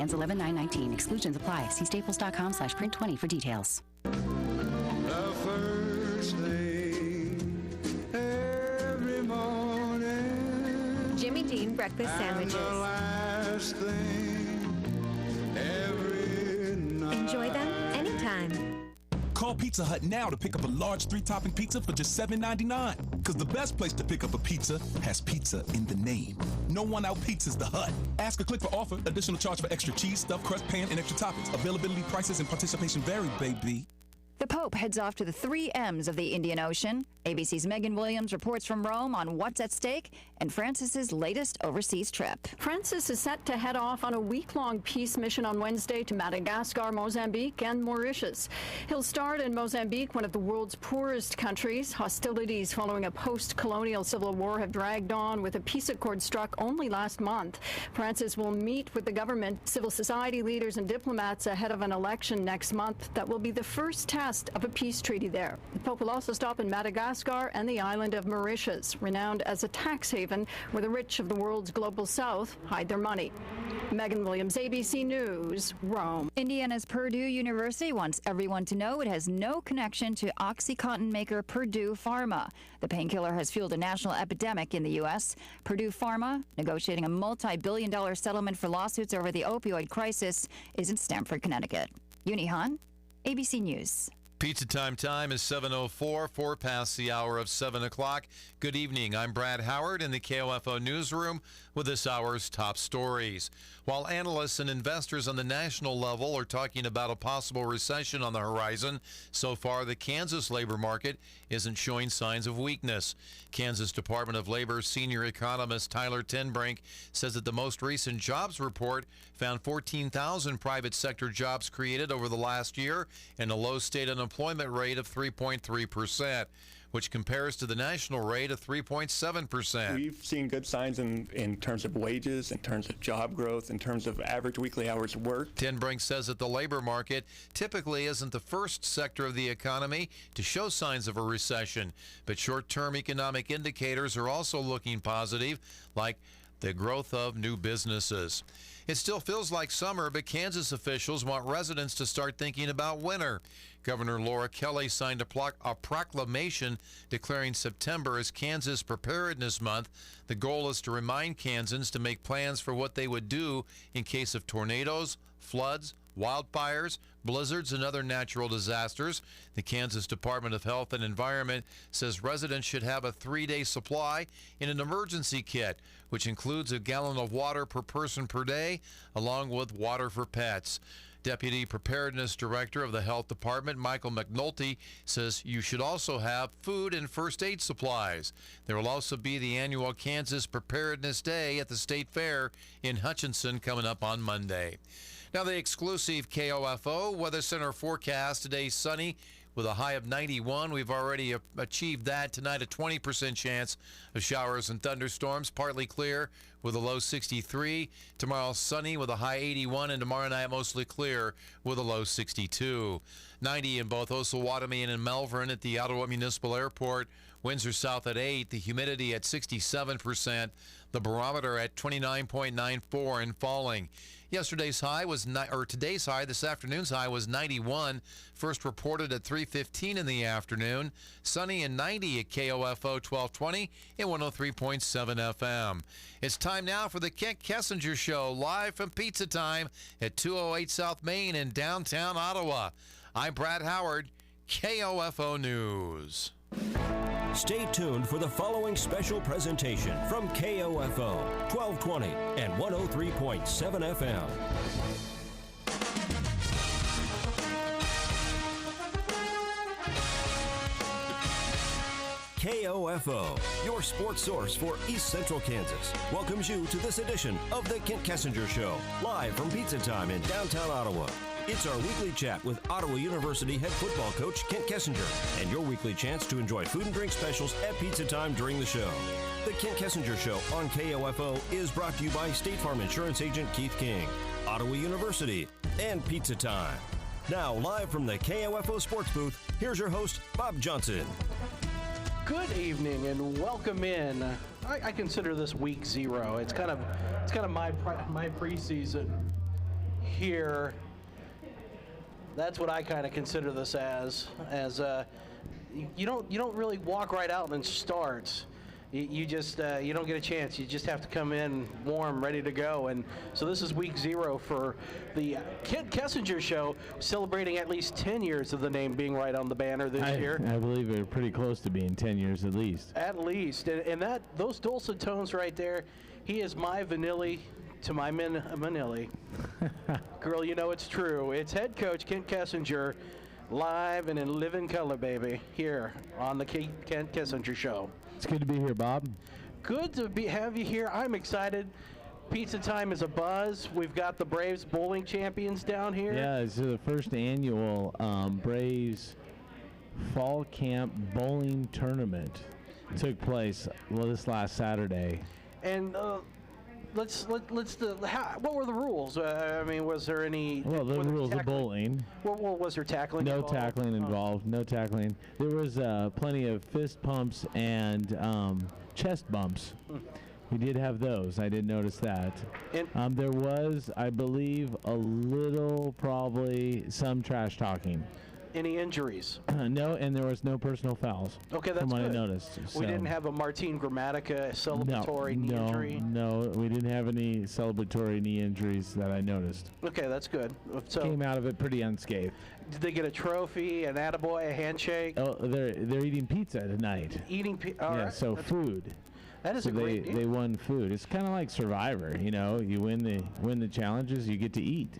Ends 11/9/19. Exclusions apply. See staples.com/print20 for details. The first thing every morning. Jimmy Dean breakfast sandwiches. The last thing every night. Enjoy them anytime. Call Pizza Hut now to pick up a large 3-topping pizza for just $7.99. Because the best place to pick up a pizza has pizza in the name. No one out-pizzas the Hut. Ask or click for offer. Additional charge for extra cheese, stuffed crust, pan, and extra toppings. Availability, prices, and participation vary, baby. The Pope heads off to the 3 M's of the Indian Ocean. ABC's Megan Williams reports from Rome on what's at stake and Francis's latest overseas trip. Francis is set to head off on a week-long peace mission on Wednesday to Madagascar, Mozambique, and Mauritius. He'll start in Mozambique, one of the world's poorest countries. Hostilities following a post-colonial civil war have dragged on, with a peace accord struck only last month. Francis will meet with the government, civil society leaders, and diplomats ahead of an election next month that will be the first test of a peace treaty there. The Pope will also stop in Madagascar and the island of Mauritius, renowned as a tax haven where the rich of the world's global south hide their money. Megan Williams, ABC News, Rome. Indiana's Purdue University wants everyone to know it has no connection to OxyContin maker Purdue Pharma. The painkiller has fueled a national epidemic in the U.S. Purdue Pharma, negotiating a multi-billion-dollar settlement for lawsuits over the opioid crisis, is in Stamford, Connecticut. Uni Han, ABC News. Pizza time is 7:04, 4 past the hour of 7 o'clock. Good evening. I'm Brad Howard in the KOFO newsroom with this hour's top stories. While analysts and investors on the national level are talking about a possible recession on the horizon, so far the Kansas labor market isn't showing signs of weakness. Kansas Department of Labor senior economist Tyler Tenbrink says that the most recent jobs report found 14,000 private sector jobs created over the last year and a low state unemployment rate of 3.3%, which compares to the national rate of 3.7%. We've seen good signs in terms of wages, in terms of job growth, in terms of average weekly hours worked. Tenbrink says that the labor market typically isn't the first sector of the economy to show signs of a recession, but short-term economic indicators are also looking positive, like the growth of new businesses. It still feels like summer, but Kansas officials want residents to start thinking about winter. Governor Laura Kelly signed a proclamation declaring September as Kansas Preparedness Month. The goal is to remind Kansans to make plans for what they would do in case of tornadoes, floods, wildfires, blizzards, and other natural disasters. The Kansas Department of Health and Environment says residents should have a 3-day supply in an emergency kit, which includes a gallon of water per person per day, along with water for pets. Deputy Preparedness Director of the Health Department, Michael McNulty, says you should also have food and first aid supplies. There will also be the annual Kansas Preparedness Day at the State Fair in Hutchinson coming up on Monday. Now the exclusive KOFO Weather Center forecast. Today sunny with a high of 91. We've already achieved that. Tonight a 20% chance of showers and thunderstorms. Partly clear with a low 63. Tomorrow sunny with a high 81. And tomorrow night mostly clear with a low 62. 90 in both Osawatomie and Melbourne at the Ottawa Municipal Airport. Winds are south at 8. The humidity at 67%. The barometer at 29.94 and falling. Today's high this afternoon's high was 91. First reported at 3:15 in the afternoon. Sunny and 90 at KOFO 1220 and 103.7 FM. It's time now for the Kent Kessinger Show, live from Pizza Time at 208 South Main in downtown Ottawa. I'm Brad Howard, KOFO News. Stay tuned for the following special presentation from KOFO 1220 and 103.7 FM. KOFO, your sports source for East Central Kansas, welcomes you to this edition of the Kent Kessinger Show, live from Pizza Time in downtown Ottawa. It's our weekly chat with Ottawa University head football coach Kent Kessinger, and your weekly chance to enjoy food and drink specials at Pizza Time during the show. The Kent Kessinger Show on KOFO is brought to you by State Farm Insurance Agent Keith King, Ottawa University, and Pizza Time. Now, live from the KOFO Sports Booth, here's your host, Bob Johnson. Good evening and welcome in. I consider this week 0. It's kind of my preseason. here. That's what I kind of consider this as you don't really walk right out and start. You just you don't get a chance. You just have to come in warm, ready to go. And so this is week 0 for the Kent Kessinger Show, celebrating at least 10 years of the name being right on the banner this year. I believe we're pretty close to being 10 years at least. At least, and those dulcet tones right there. He is my Vanilli to my Manilli. Girl, you know it's true. It's head coach Kent Kessinger, live and in living color, baby, here on the Kent Kessinger Show. It's good to be here, Bob. Good to have you here. I'm excited. Pizza time is a buzz. We've got the Braves bowling champions down here. Yeah, it's the first annual Braves Fall Camp Bowling Tournament. Took place this last Saturday. And what were the rules? I mean, was there any? Well, the rules of bowling. Was there tackling? No involved? tackling involved. No tackling. There was plenty of fist pumps and chest bumps. We did have those. I did notice that. And there was, I believe, probably some trash talking. Any injuries? No, and there was no personal fouls. Okay, that's from what good. I noticed. We didn't have a Martin Grammatica celebratory knee injury? No, we didn't have any celebratory knee injuries that I noticed. Okay, that's good. So came out of it pretty unscathed. Did they get a trophy, an attaboy, a handshake? Oh, they're eating pizza tonight. Eating pizza? Yeah, so food. That is so a great deal. They won food. It's kind of like Survivor, you know. You win the challenges, you get to eat.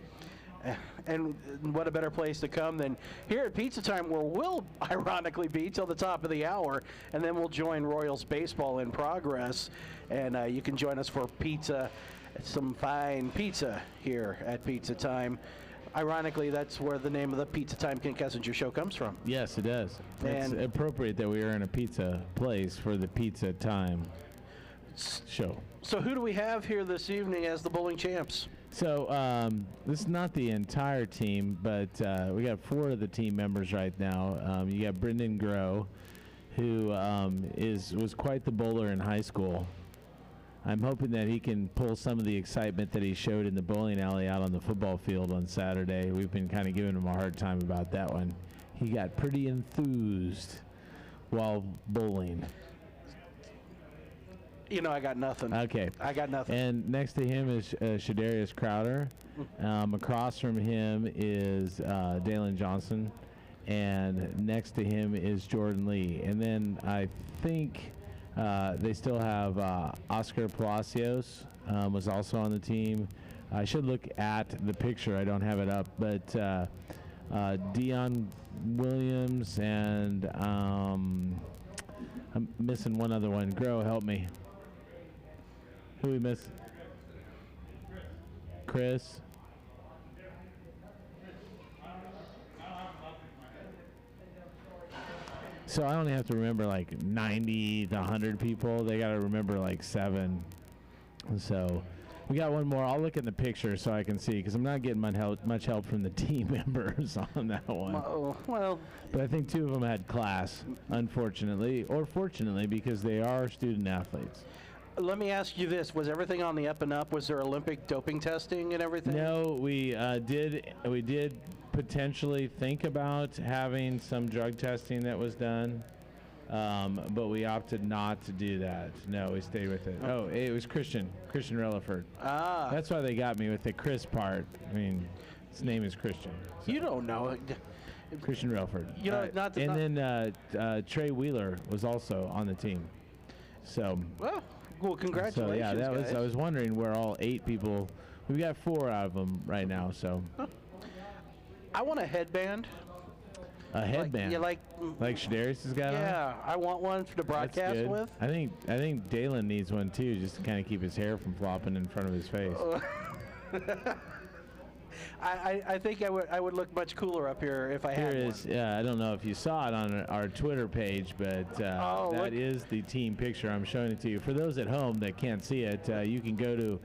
And what a better place to come than here at Pizza Time, where we'll ironically be till the top of the hour, and then we'll join Royals baseball in progress, and you can join us for pizza, some fine pizza here at Pizza Time. Ironically, that's where the name of the Pizza Time Kent Kessinger Show comes from. Yes, it does. It's appropriate that we are in a pizza place for the Pizza Time show. So who do we have here this evening as the bowling champs? So this is not the entire team, but we got 4 of the team members right now. You got Brendan Groh, who was quite the bowler in high school. I'm hoping that he can pull some of the excitement that he showed in the bowling alley out on the football field on Saturday. We've been kind of giving him a hard time about that one. He got pretty enthused while bowling. You know, I got nothing. Okay. I got nothing. And next to him is Shadarius Crowder. Across from him is Dalen Johnson. And next to him is Jordan Lee. And then I think they still have Oscar Palacios was also on the team. I should look at the picture. I don't have it up. But Dion Williams and I'm missing one other one. Grow, help me. Who we miss? Chris. So I only have to remember like 90 to 100 people. They got to remember like 7. So we got one more. I'll look at the picture so I can see, because I'm not getting much help from the team members on that one. Well, but I think 2 of them had class, unfortunately, or fortunately, because they are student athletes. Let me ask you this: was everything on the up and up? Was there Olympic doping testing and everything? No, we did potentially think about having some drug testing that was done, but we opted not to do that. No, we stayed with it. Oh, it was Christian Relaford. Ah, that's why they got me with the Chris part. I mean, his name is Christian. So. You don't know. Christian Relaford. You know, then Trey Wheeler was also on the team. So. Well, congratulations. So yeah, that was. Guys. I was wondering where all 8 people. We got 4 out of them right now. So. I want a headband. A headband. Like Shadarius has got on. Yeah, I want one to broadcast with. I think Dalen needs one too, just to kind of keep his hair from flopping in front of his face. I think I would look much cooler up here if I had one. I don't know if you saw it on our Twitter page, but that is the team picture. I'm showing it to you. For those at home that can't see it, you can go to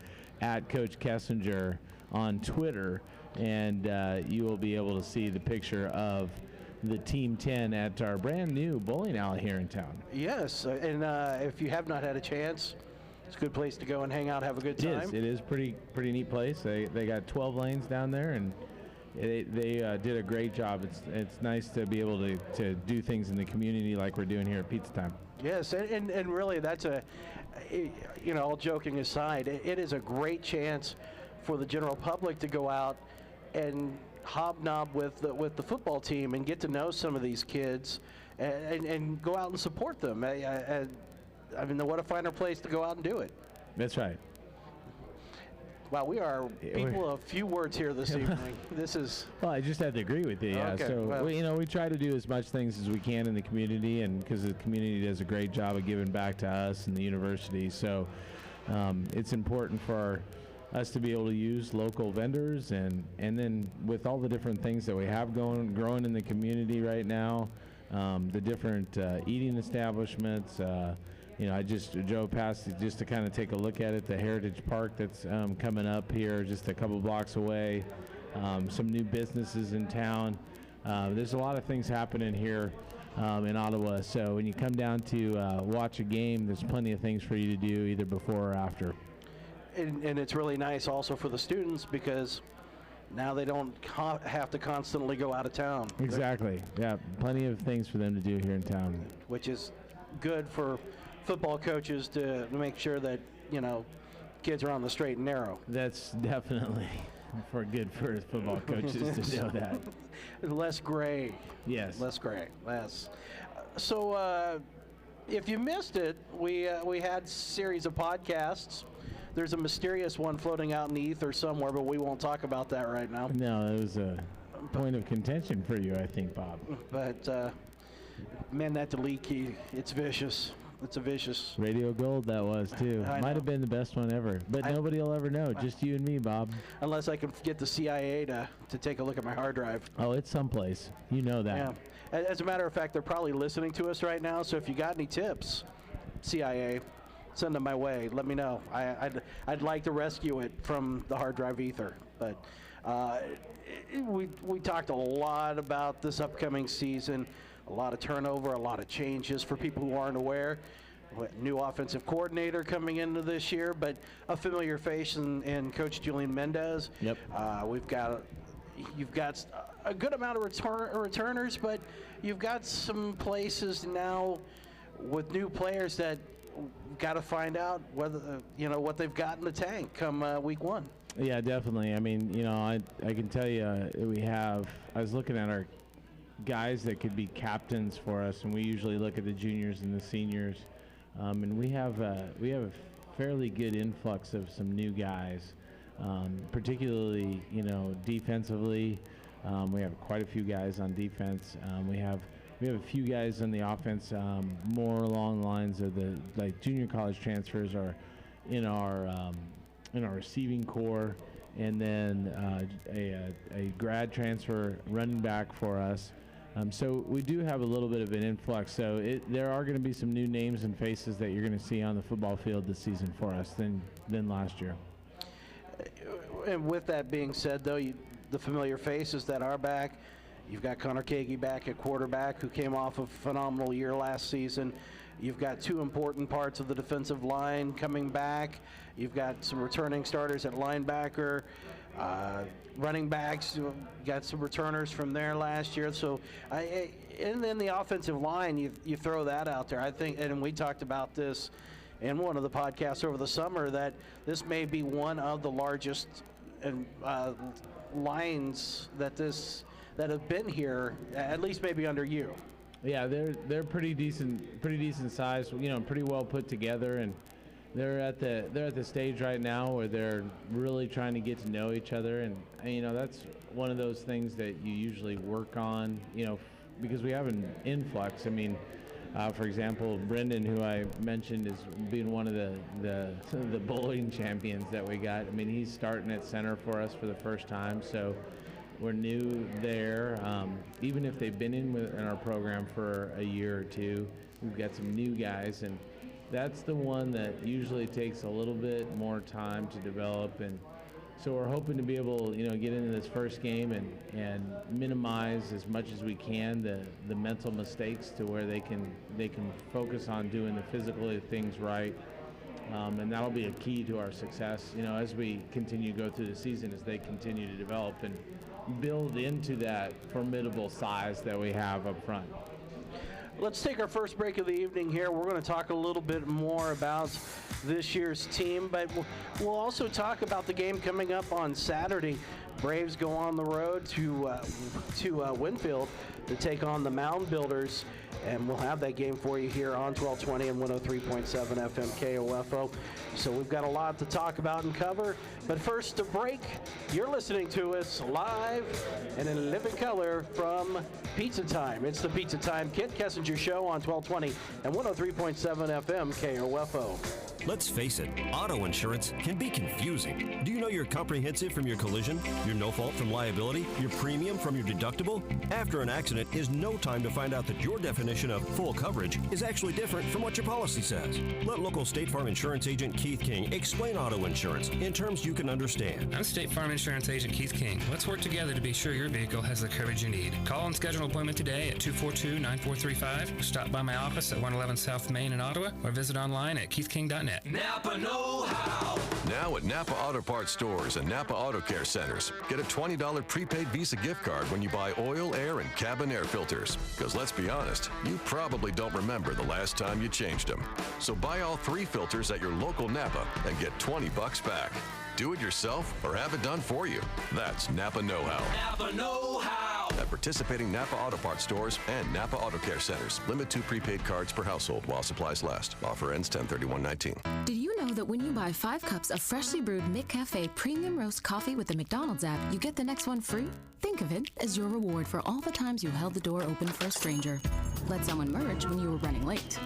@Coach Kessinger on Twitter, and you will be able to see the picture of the Team 10 at our brand new bowling alley here in town. Yes, and if you have not had a chance It's a good place to go and hang out, have a good time. It is pretty neat place. They got 12 lanes down there, and they did a great job. It's nice to be able to do things in the community like we're doing here at Pizza Time. Yes, and really that's all joking aside, it is a great chance for the general public to go out and hobnob with the football team and get to know some of these kids and go out and support them. I mean, what a finer place to go out and do it. That's right. Wow, we are people of few words here this evening. This is... Well, I just have to agree with you. Yeah. Okay, So well. we try to do as much things as we can in the community, and because the community does a great job of giving back to us and the university. So it's important for us to be able to use local vendors, and then with all the different things that we have growing in the community right now, the different eating establishments. I just drove past it just to kind of take a look at it. The Heritage Park that's coming up here just a couple blocks away. Some new businesses in town. There's a lot of things happening here in Ottawa. So when you come down to watch a game, there's plenty of things for you to do either before or after. And it's really nice also for the students because now they don't have to constantly go out of town. Exactly. Yeah, plenty of things for them to do here in town. Which is good for football coaches to make sure that, kids are on the straight and narrow. That's definitely good for football coaches to know that. Less gray. Yes. Less gray. Less. So if you missed it, we had a series of podcasts. There's a mysterious one floating out in the ether somewhere, but we won't talk about that right now. No, it was a point of contention for you, I think, Bob. But, man, that delete key, it's vicious. It's a vicious. Radio Gold, that was, too. Might have been the best one ever. But nobody will ever know, just you and me, Bob. Unless I can get the CIA to take a look at my hard drive. Oh, it's someplace. You know that. Yeah. As a matter of fact, they're probably listening to us right now, so if you got any tips, CIA, send them my way. Let me know. I'd like to rescue it from the hard drive ether. But we talked a lot about this upcoming season. A lot of turnover, a lot of changes for people who aren't aware. New offensive coordinator coming into this year, but a familiar face in Coach Julian Mendez. Yep. You've got a good amount of returners, but you've got some places now with new players that got to find out whether what they've got in the tank come week one. Yeah, definitely. I mean, I can tell you I was looking at our guys that could be captains for us, and we usually look at the juniors and the seniors, and we have a fairly good influx of some new guys, particularly defensively. We have quite a few guys on defense. We have a few guys on the offense, more along the lines of the junior college transfers are in our receiving core, and then a grad transfer running back for us. So we do have a little bit of an influx. So there are going to be some new names and faces that you're going to see on the football field this season for us than last year. And with that being said, though, the familiar faces that are back, you've got Connor Kagi back at quarterback, who came off a phenomenal year last season. You've got two important parts of the defensive line coming back. You've got some returning starters at linebacker. Running backs, got some returners from there last year. So, and then the offensive line, you throw that out there. I think, and we talked about this in one of the podcasts over the summer, that this may be one of the largest lines that have been here, at least maybe under you. Yeah, they're pretty decent size. Pretty well put together, and they're at the stage right now where they're really trying to get to know each other, and that's one of those things that you usually work on, because we have an influx. I mean, for example, Brendan, who I mentioned is being one of the bowling champions that we got. I mean, he's starting at center for us for the first time, so we're new there. Even if they've been in our program for a year or two, we've got some new guys, and that's the one that usually takes a little bit more time to develop. And so we're hoping to be able, get into this first game and minimize as much as we can the mental mistakes to where they can focus on doing the physical things right. And that'll be a key to our success, as we continue to go through the season, as they continue to develop and build into that formidable size that we have up front. Let's take our first break of the evening here. We're going to talk a little bit more about this year's team, but we'll also talk about the game coming up on Saturday. Braves go on the road to Winfield to take on the Mound Builders, and we'll have that game for you here on 1220 and 103.7 FM KOFO. So we've got a lot to talk about and cover. But first, to break, you're listening to us live and in living color from Pizza Time. It's the Pizza Time Kent Kessinger Show on 1220 and 103.7 FM KOFO. Let's face it, auto insurance can be confusing. Do you know your comprehensive from your collision, your no fault from liability, your premium from your deductible? After an accident is no time to find out that your definition of full coverage is actually different from what your policy says. Let local State Farm Insurance Agent Keith King explain auto insurance in terms you can understand. I'm State Farm Insurance Agent Keith King. Let's work together to be sure your vehicle has the coverage you need. Call and schedule an appointment today at 242-9435. Stop by my office at 111 South Main in Ottawa or visit online at keithking.net. Napa know-how. Now at Napa Auto Parts stores and Napa Auto Care centers, get a $20 prepaid Visa gift card when you buy oil, air, and cabin air filters. Because let's be honest, you probably don't remember the last time you changed them. So buy all 3 filters at your local Napa and get $20 back. Do it yourself or have it done for you. That's Napa know-how. Napa know-how. At participating Napa Auto Parts stores and Napa Auto Care centers. Limit 2 prepaid cards per household while supplies last. Offer ends 10/31/19. Did you know that when you buy 5 cups of freshly brewed McCafe Premium Roast Coffee with the McDonald's app, you get the next one free? Think of it as your reward for all the times you held the door open for a stranger. Let someone merge when you were running late.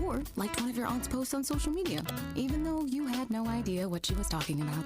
Or liked one of your aunt's posts on social media, even though you had no idea what she was talking about.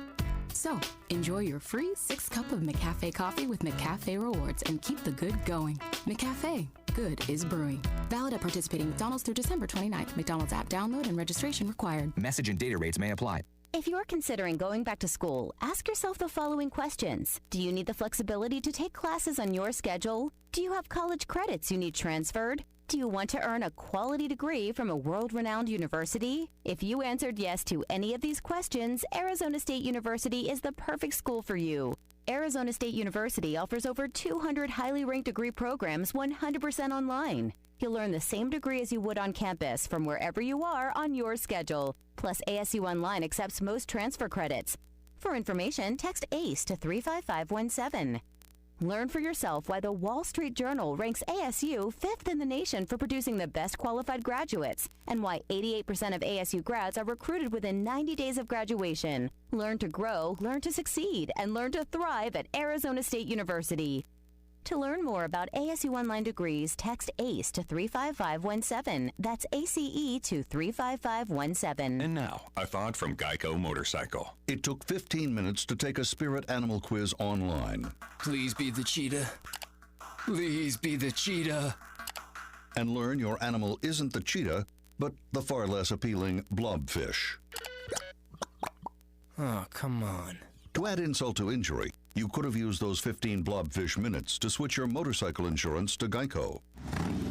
So, enjoy your free 6th cup of McCafe coffee with McCafe Rewards and keep the good going. McCafe. Good is brewing. Valid at participating McDonald's through December 29th. McDonald's app download and registration required. Message and data rates may apply. If you're considering going back to school, ask yourself the following questions. Do you need the flexibility to take classes on your schedule? Do you have college credits you need transferred? Do you want to earn a quality degree from a world-renowned university? If you answered yes to any of these questions, Arizona State University is the perfect school for you. Arizona State University offers over 200 highly ranked degree programs 100% online. You'll learn the same degree as you would on campus from wherever you are on your schedule. Plus, ASU Online accepts most transfer credits. For information, text ACE to 35517. Learn for yourself why the Wall Street Journal ranks ASU 5th in the nation for producing the best qualified graduates, and why 88% of ASU grads are recruited within 90 days of graduation. Learn to grow, learn to succeed, and learn to thrive at Arizona State University. To learn more about ASU Online degrees, text ACE to 35517. That's ACE to 35517. And now, a thought from Geico Motorcycle. It took 15 minutes to take a spirit animal quiz online. Please be the cheetah. Please be the cheetah. And learn your animal isn't the cheetah, but the far less appealing blobfish. Oh, come on. To add insult to injury, you could have used those 15 blobfish minutes to switch your motorcycle insurance to Geico.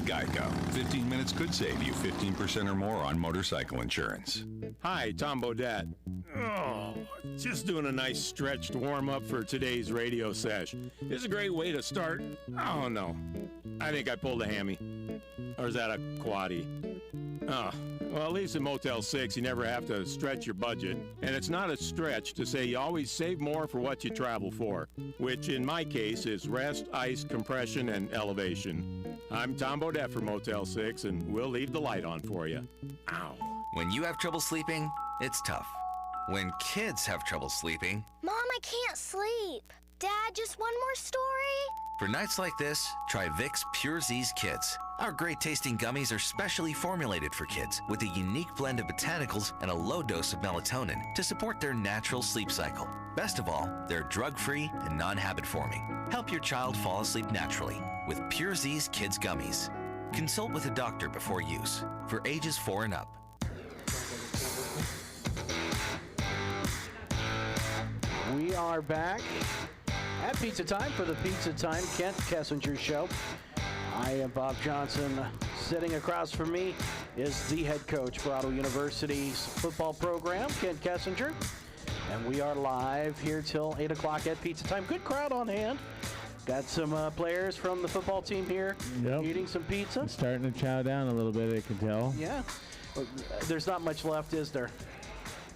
Geico. 15 minutes could save you 15% or more on motorcycle insurance. Hi, Tom Bodette. Oh, just doing a nice stretched warm-up for today's radio sesh. This is a great way to start. Oh, no. I think I pulled a hammy. Or is that a quaddie? Oh, well, at least in Motel 6, you never have to stretch your budget. And it's not a stretch to say you always save more for what you travel for, which in my case is rest, ice, compression, and elevation. I'm Tom Bodette for Motel 6, and we'll leave the light on for you. Ow. When you have trouble sleeping, it's tough. When kids have trouble sleeping... Mom, I can't sleep. Dad, just one more story? For nights like this, try Vicks Pure Z's Kids. Our great-tasting gummies are specially formulated for kids with a unique blend of botanicals and a low dose of melatonin to support their natural sleep cycle. Best of all, they're drug-free and non-habit-forming. Help your child fall asleep naturally with Pure Z's Kids Gummies. Consult with a doctor before use. For ages 4 and up. We are back at Pizza Time for the Pizza Time Kent Kessinger Show. I am Bob Johnson. Sitting across from me is the head coach for Ottawa University's football program, Kent Kessinger. And we are live here till 8 o'clock at pizza time. Good crowd on hand. Got some players from the football team here eating some pizza. I'm starting to chow down a little bit, I can tell. Yeah. There's not much left, is there?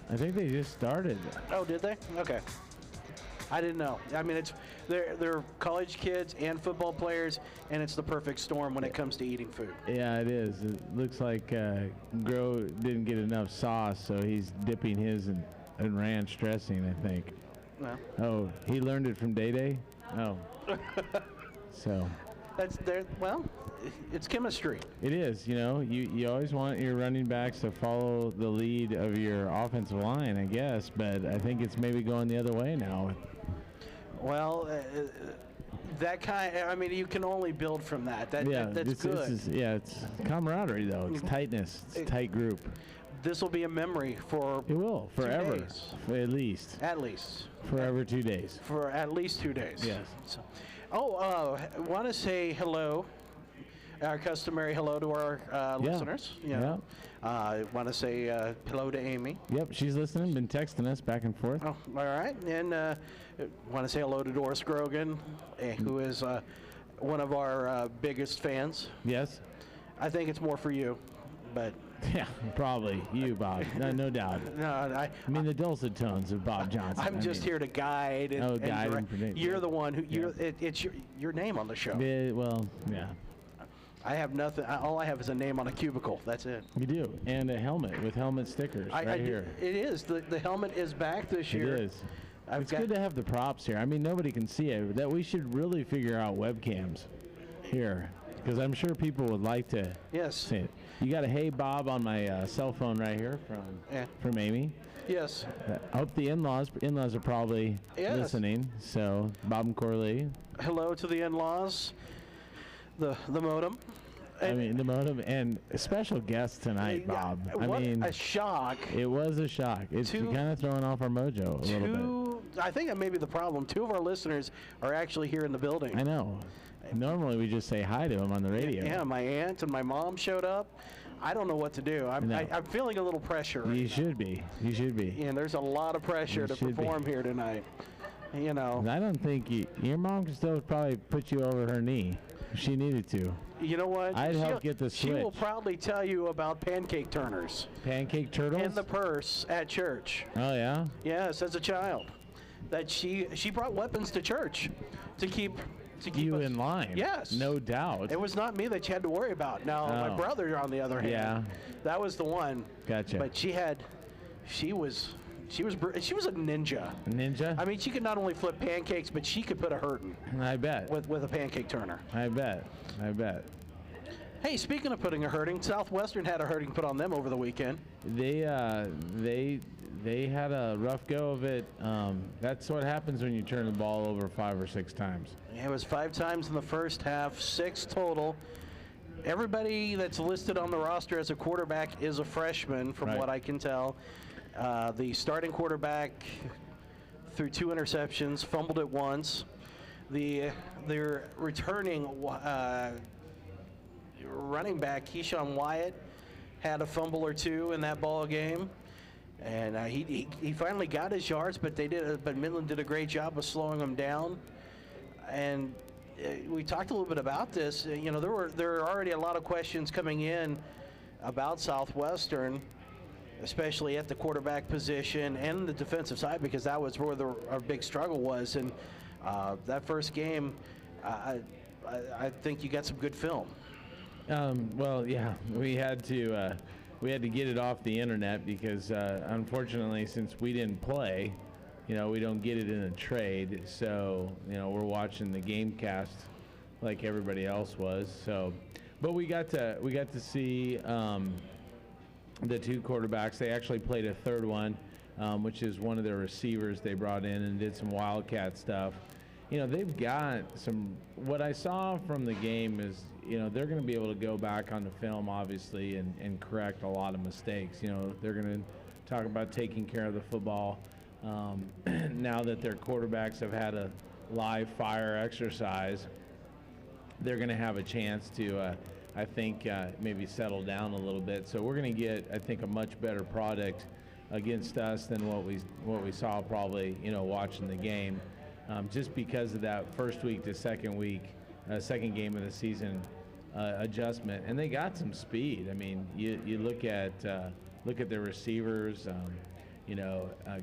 I think they just started. Oh, did they? Okay. I didn't know. I mean, they're college kids and football players, and it's the perfect storm when it comes to eating food. Yeah, it is. It looks like Grow didn't get enough sauce, so he's dipping his in ranch dressing, I think. No. Oh, he learned it from Day Day? Oh. So. That's there. Well, it's chemistry. It is. You know, you always want your running backs to follow the lead of your offensive line, I guess, but I think it's maybe going the other way now. Well, that kind. I mean, you can only build from that. That's good. It's camaraderie, though. It's tightness. It's a tight group. This will be a memory for. It will forever. 2 days. At least. At least. Forever 2 days. For at least 2 days. Yes. So, want to say hello. Our customary hello to our listeners. Yeah. Want to say hello to Amy. Yep, she's listening, been texting us back and forth. Oh, all right. And want to say hello to Doris Grogan, who is one of our biggest fans. Yes. I think it's more for you, but... Yeah, probably you, Bob. No doubt. No, I mean the dulcet tones of Bob Johnson. I'm just here to guide. And, guide and predict. You're the one who it's your name on the show. Yeah. I have nothing. All I have is a name on a cubicle. That's it. You do, and a helmet with helmet stickers here. It is. The helmet is back this year. It is. It's good to have the props here. I mean, nobody can see it. That we should really figure out webcams here, because I'm sure people would like to see it. You got a Hey Bob on my cell phone right here from Amy. Yes. I hope the in-laws are probably listening. So Bob and Corley. Hello to the in-laws. The modem. The modem and a special guest tonight, Bob. A shock. It was a shock. It's kind of throwing off our mojo a little bit. I think that may be the problem. 2 of our listeners are actually here in the building. I know. Normally we just say hi to them on the radio. Yeah, my aunt and my mom showed up. I don't know what to do. I'm feeling a little pressure. You should be. And there's a lot of pressure to perform here tonight. You know. I don't think your mom could still probably put you over her knee if she needed to. You know what? I'd help get the switch. She will proudly tell you about pancake turners. Pancake turtles? In the purse at church. Oh, yeah? Yes, as a child. That she brought weapons to church to keep you in line. Yes. No doubt. It was not me that you had to worry about. Now, my brother, on the other hand, that was the one. Gotcha. But she was a ninja. A ninja? I mean, she could not only flip pancakes, but she could put a hurtin'. I bet. With a pancake turner. I bet. Hey, speaking of putting a hurting, Southwestern had a hurting put on them over the weekend. They had a rough go of it. That's what happens when you turn the ball over 5 or 6 times. Yeah, it was 5 times in the first half, 6 total. Everybody that's listed on the roster as a quarterback is a freshman, from what I can tell. The starting quarterback threw 2 interceptions, fumbled it once. Their returning running back, Keyshawn Wyatt, had a fumble or 2 in that ball game. And he finally got his yards, but Midland did a great job of slowing him down. And we talked a little bit about this. You know, there were already a lot of questions coming in about Southwestern, especially at the quarterback position and the defensive side, because that was where our big struggle was. And that first game, I think you got some good film. Well, yeah, we had to get it off the internet because unfortunately, since we didn't play, we don't get it in a trade. So we're watching the game cast like everybody else was. So, but we got to see the 2 quarterbacks. They actually played a third one, which is one of their receivers they brought in and did some Wildcat stuff. They've got some. What I saw from the game is, they're going to be able to go back on the film, obviously, and correct a lot of mistakes. They're going to talk about taking care of the football. Now that their quarterbacks have had a live fire exercise, they're going to have a chance to I think maybe settle down a little bit. So we're going to get, I think, a much better product against us than what we saw probably, watching the game, just because of that first week to second second game of the season adjustment. And they got some speed. I mean, you look at their receivers.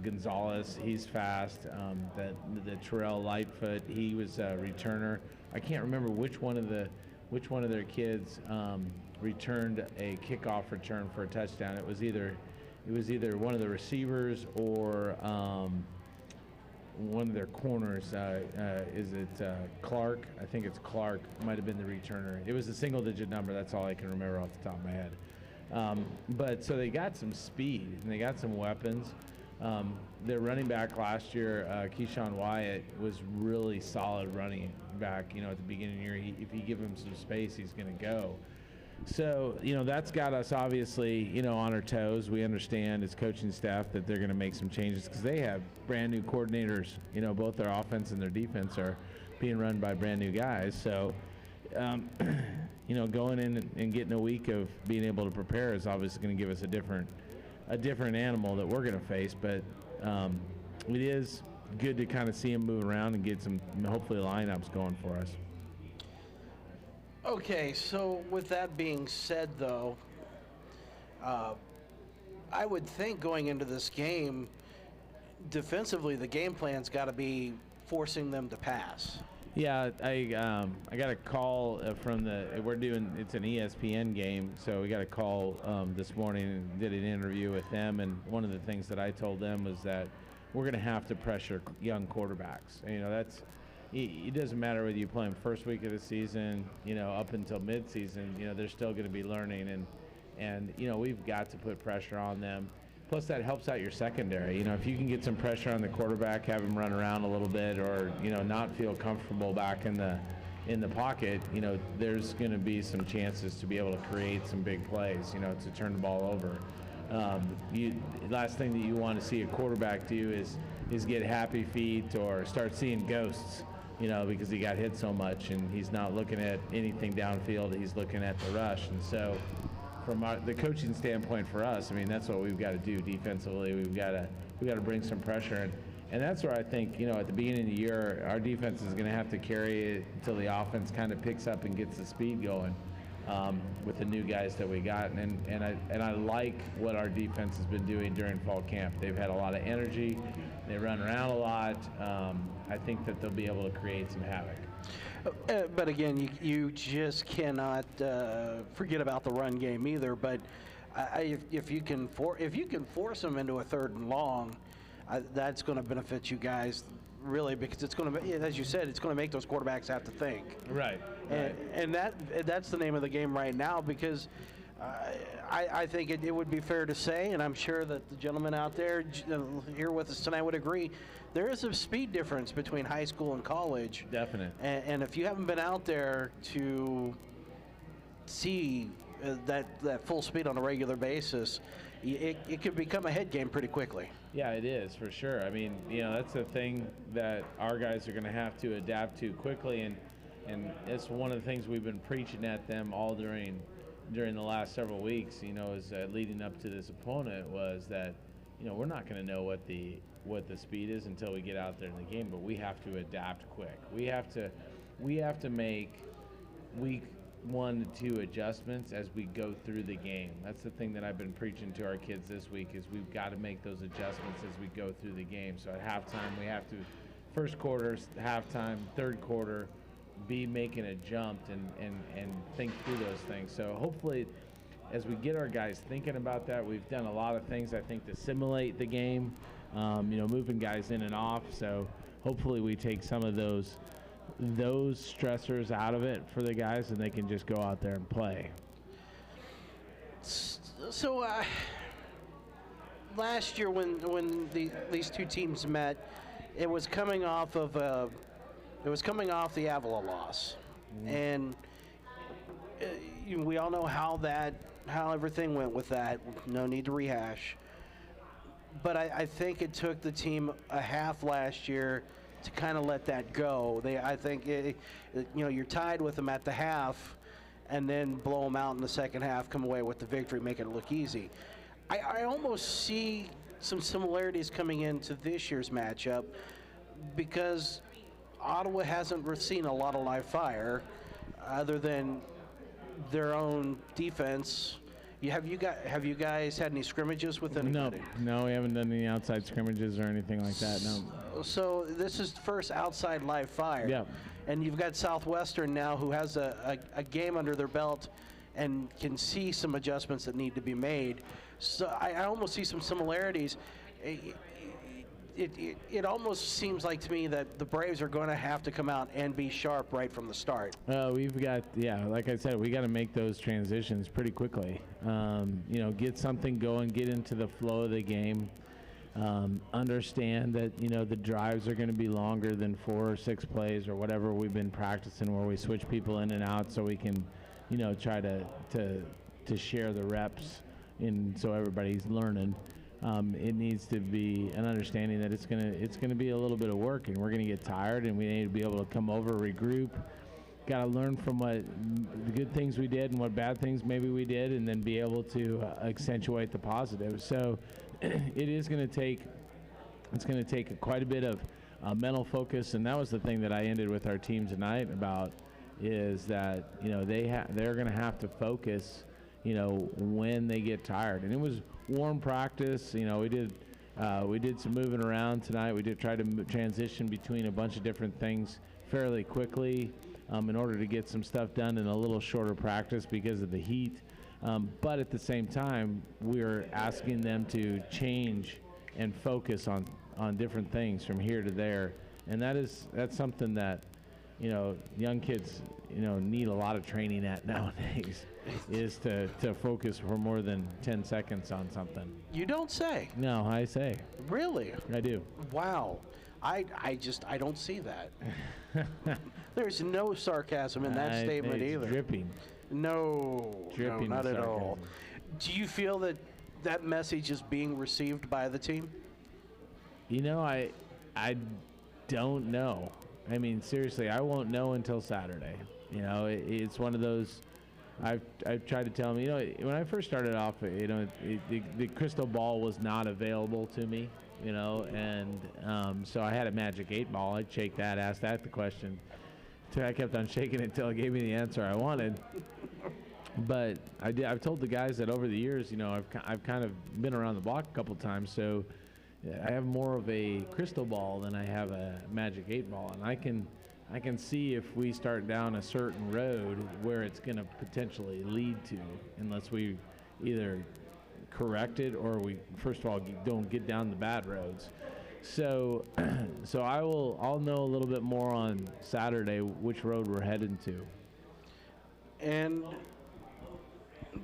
Gonzalez, he's fast. The Terrell Lightfoot, he was a returner. I can't remember which one of their kids returned a kickoff return for a touchdown. It was either one of the receivers or one of their corners. Is it Clark? I think it's Clark. Might have been the returner. It was a single-digit number. That's all I can remember off the top of my head. But so they got some speed and they got some weapons. Their running back last year, Keyshawn Wyatt, was really solid running back. At the beginning of the year, if you give him some space, he's going to go. So, that's got us obviously, on our toes. We understand as coaching staff that they're going to make some changes because they have brand new coordinators. Both their offense and their defense are being run by brand new guys. So, going in and getting a week of being able to prepare is obviously going to give us a different animal that we're going to face. But it is good to kind of see him move around and get some, hopefully, lineups going for us. Okay, so with that being said, though, I would think going into this game, defensively, the game plan's got to be forcing them to pass. Yeah, I got a call from it's an ESPN game, so we got a call this morning and did an interview with them, and one of the things that I told them was that we're going to have to pressure young quarterbacks. It doesn't matter whether you play them first week of the season, up until mid-season, they're still going to be learning, and we've got to put pressure on them. Plus, that helps out your secondary. If you can get some pressure on the quarterback, have him run around a little bit, or not feel comfortable back in the pocket, there's going to be some chances to be able to create some big plays, to turn the ball over. Last thing that you want to see a quarterback do is get happy feet or start seeing ghosts, because he got hit so much and he's not looking at anything downfield. He's looking at the rush, and so. From the coaching standpoint for us, that's what we've got to do defensively. We've got to bring some pressure, and that's where I think at the beginning of the year our defense is going to have to carry it until the offense kind of picks up and gets the speed going with the new guys that we got. And I like what our defense has been doing during fall camp. They've had a lot of energy. They run around a lot. I think that they'll be able to create some havoc. But again, you just cannot forget about the run game either. But if you can force them into a 3rd and long, that's going to benefit you guys really, because it's going to, as you said, it's going to make those quarterbacks have to think. Right. And that's the name of the game right now, because I think it would be fair to say, and I'm sure that the gentlemen out there here with us tonight would agree, there is a speed difference between high school and college. Definite. And if you haven't been out there to see that full speed on a regular basis, it could become a head game pretty quickly. Yeah, it is, for sure. That's the thing that our guys are going to have to adapt to quickly, and it's one of the things we've been preaching at them all during the last several weeks, is leading up to this opponent, was that, we're not going to know what the speed is until we get out there in the game, but we have to adapt quick. We have to make week 1 to 2 adjustments as we go through the game. That's the thing that I've been preaching to our kids this week, is we've got to make those adjustments as we go through the game. So at halftime, we have to, first quarter, halftime, third quarter, be making a jump and think through those things. So hopefully, as we get our guys thinking about that, we've done a lot of things, I think, to simulate the game, moving guys in and off. So hopefully we take some of those stressors out of it for the guys, and they can just go out there and play. So last year when these two teams met, it was coming off the Avila loss, and we all know how everything went with that. No need to rehash. But I think it took the team a half last year to kind of let that go. I think you're tied with them at the half, and then blow them out in the second half, come away with the victory, make it look easy. I almost see some similarities coming into this year's matchup because Ottawa hasn't seen a lot of live fire other than their own defense. Have you guys had any scrimmages with anybody? No, we haven't done any outside scrimmages or anything like that. No. So this is first outside live fire. Yeah. And you've got Southwestern now who has a game under their belt and can see some adjustments that need to be made. So I almost see some similarities. It almost seems like to me that the Braves are going to have to come out and be sharp right from the start. We've got, like I said, we got to make those transitions pretty quickly. Get something going, get into the flow of the game. Understand that, the drives are going to be longer than 4 or 6 plays or whatever we've been practicing where we switch people in and out so we can, try to share the reps and so everybody's learning. It needs to be an understanding that it's gonna be a little bit of work, and we're gonna get tired, and we need to be able to come over, regroup. Got to learn from what the good things we did and what bad things maybe we did, and then be able to accentuate the positive. So it is going to take. It's going to take quite a bit of mental focus, and that was the thing that I ended with our team tonight about, is that they're going to have to focus, when they get tired. And it was warm practice. We did some moving around tonight. We did try to transition between a bunch of different things fairly quickly in order to get some stuff done in a little shorter practice because of the heat. But at the same time, we're asking them to change and focus on different things from here to there. And that's something that, young kids, need a lot of training at nowadays, is to focus for more than 10 seconds on something. You don't say. No, I say. Really? I do. Wow. I don't see that. There's no sarcasm in that statement either. Dripping. No, Dripping not at sarcasm. all. Do you feel that message is being received by the team? I don't know. I mean, seriously, I won't know until Saturday. It's one of those. I've tried to tell them. When I first started off, the crystal ball was not available to me. And so I had a magic 8 ball. I'd shake that, ask that the question. So I kept on shaking it until it gave me the answer I wanted. But I've told the guys that over the years, I've kind of been around the block a couple times, so I have more of a crystal ball than I have a magic 8 ball, and I can see if we start down a certain road where it's going to potentially lead to, unless we either correct it or we first of all don't get down the bad roads. So I'll know a little bit more on Saturday which road we're heading to. And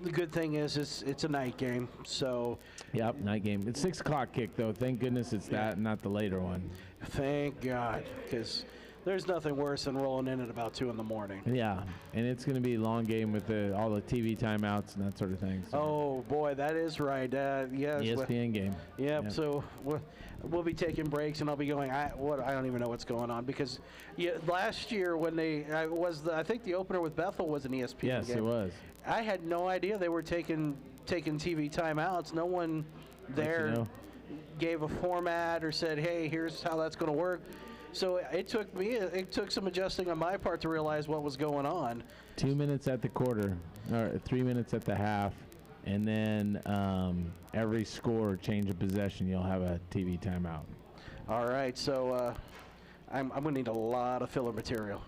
the good thing is it's a night game, so. Yep, night game. It's 6 o'clock kick though. Thank goodness it's that and not the later one. Thank God, because there's nothing worse than rolling in at about 2 in the morning. Yeah, and it's going to be a long game with all the TV timeouts and that sort of thing. So. Oh boy, that is right. Yes. ESPN game. Yep. So we'll be taking breaks, and I'll be going. I don't even know what's going on because last year when I think the opener with Bethel was an ESPN game. Yes, it was. I had no idea they were taking TV timeouts. No one there gave a format or said, "Hey, here's how that's going to work." So it took some adjusting on my part to realize what was going on. 2 minutes at the quarter, or 3 minutes at the half, and then every score, change of possession, you'll have a TV timeout. All right, so I'm going to need a lot of filler material.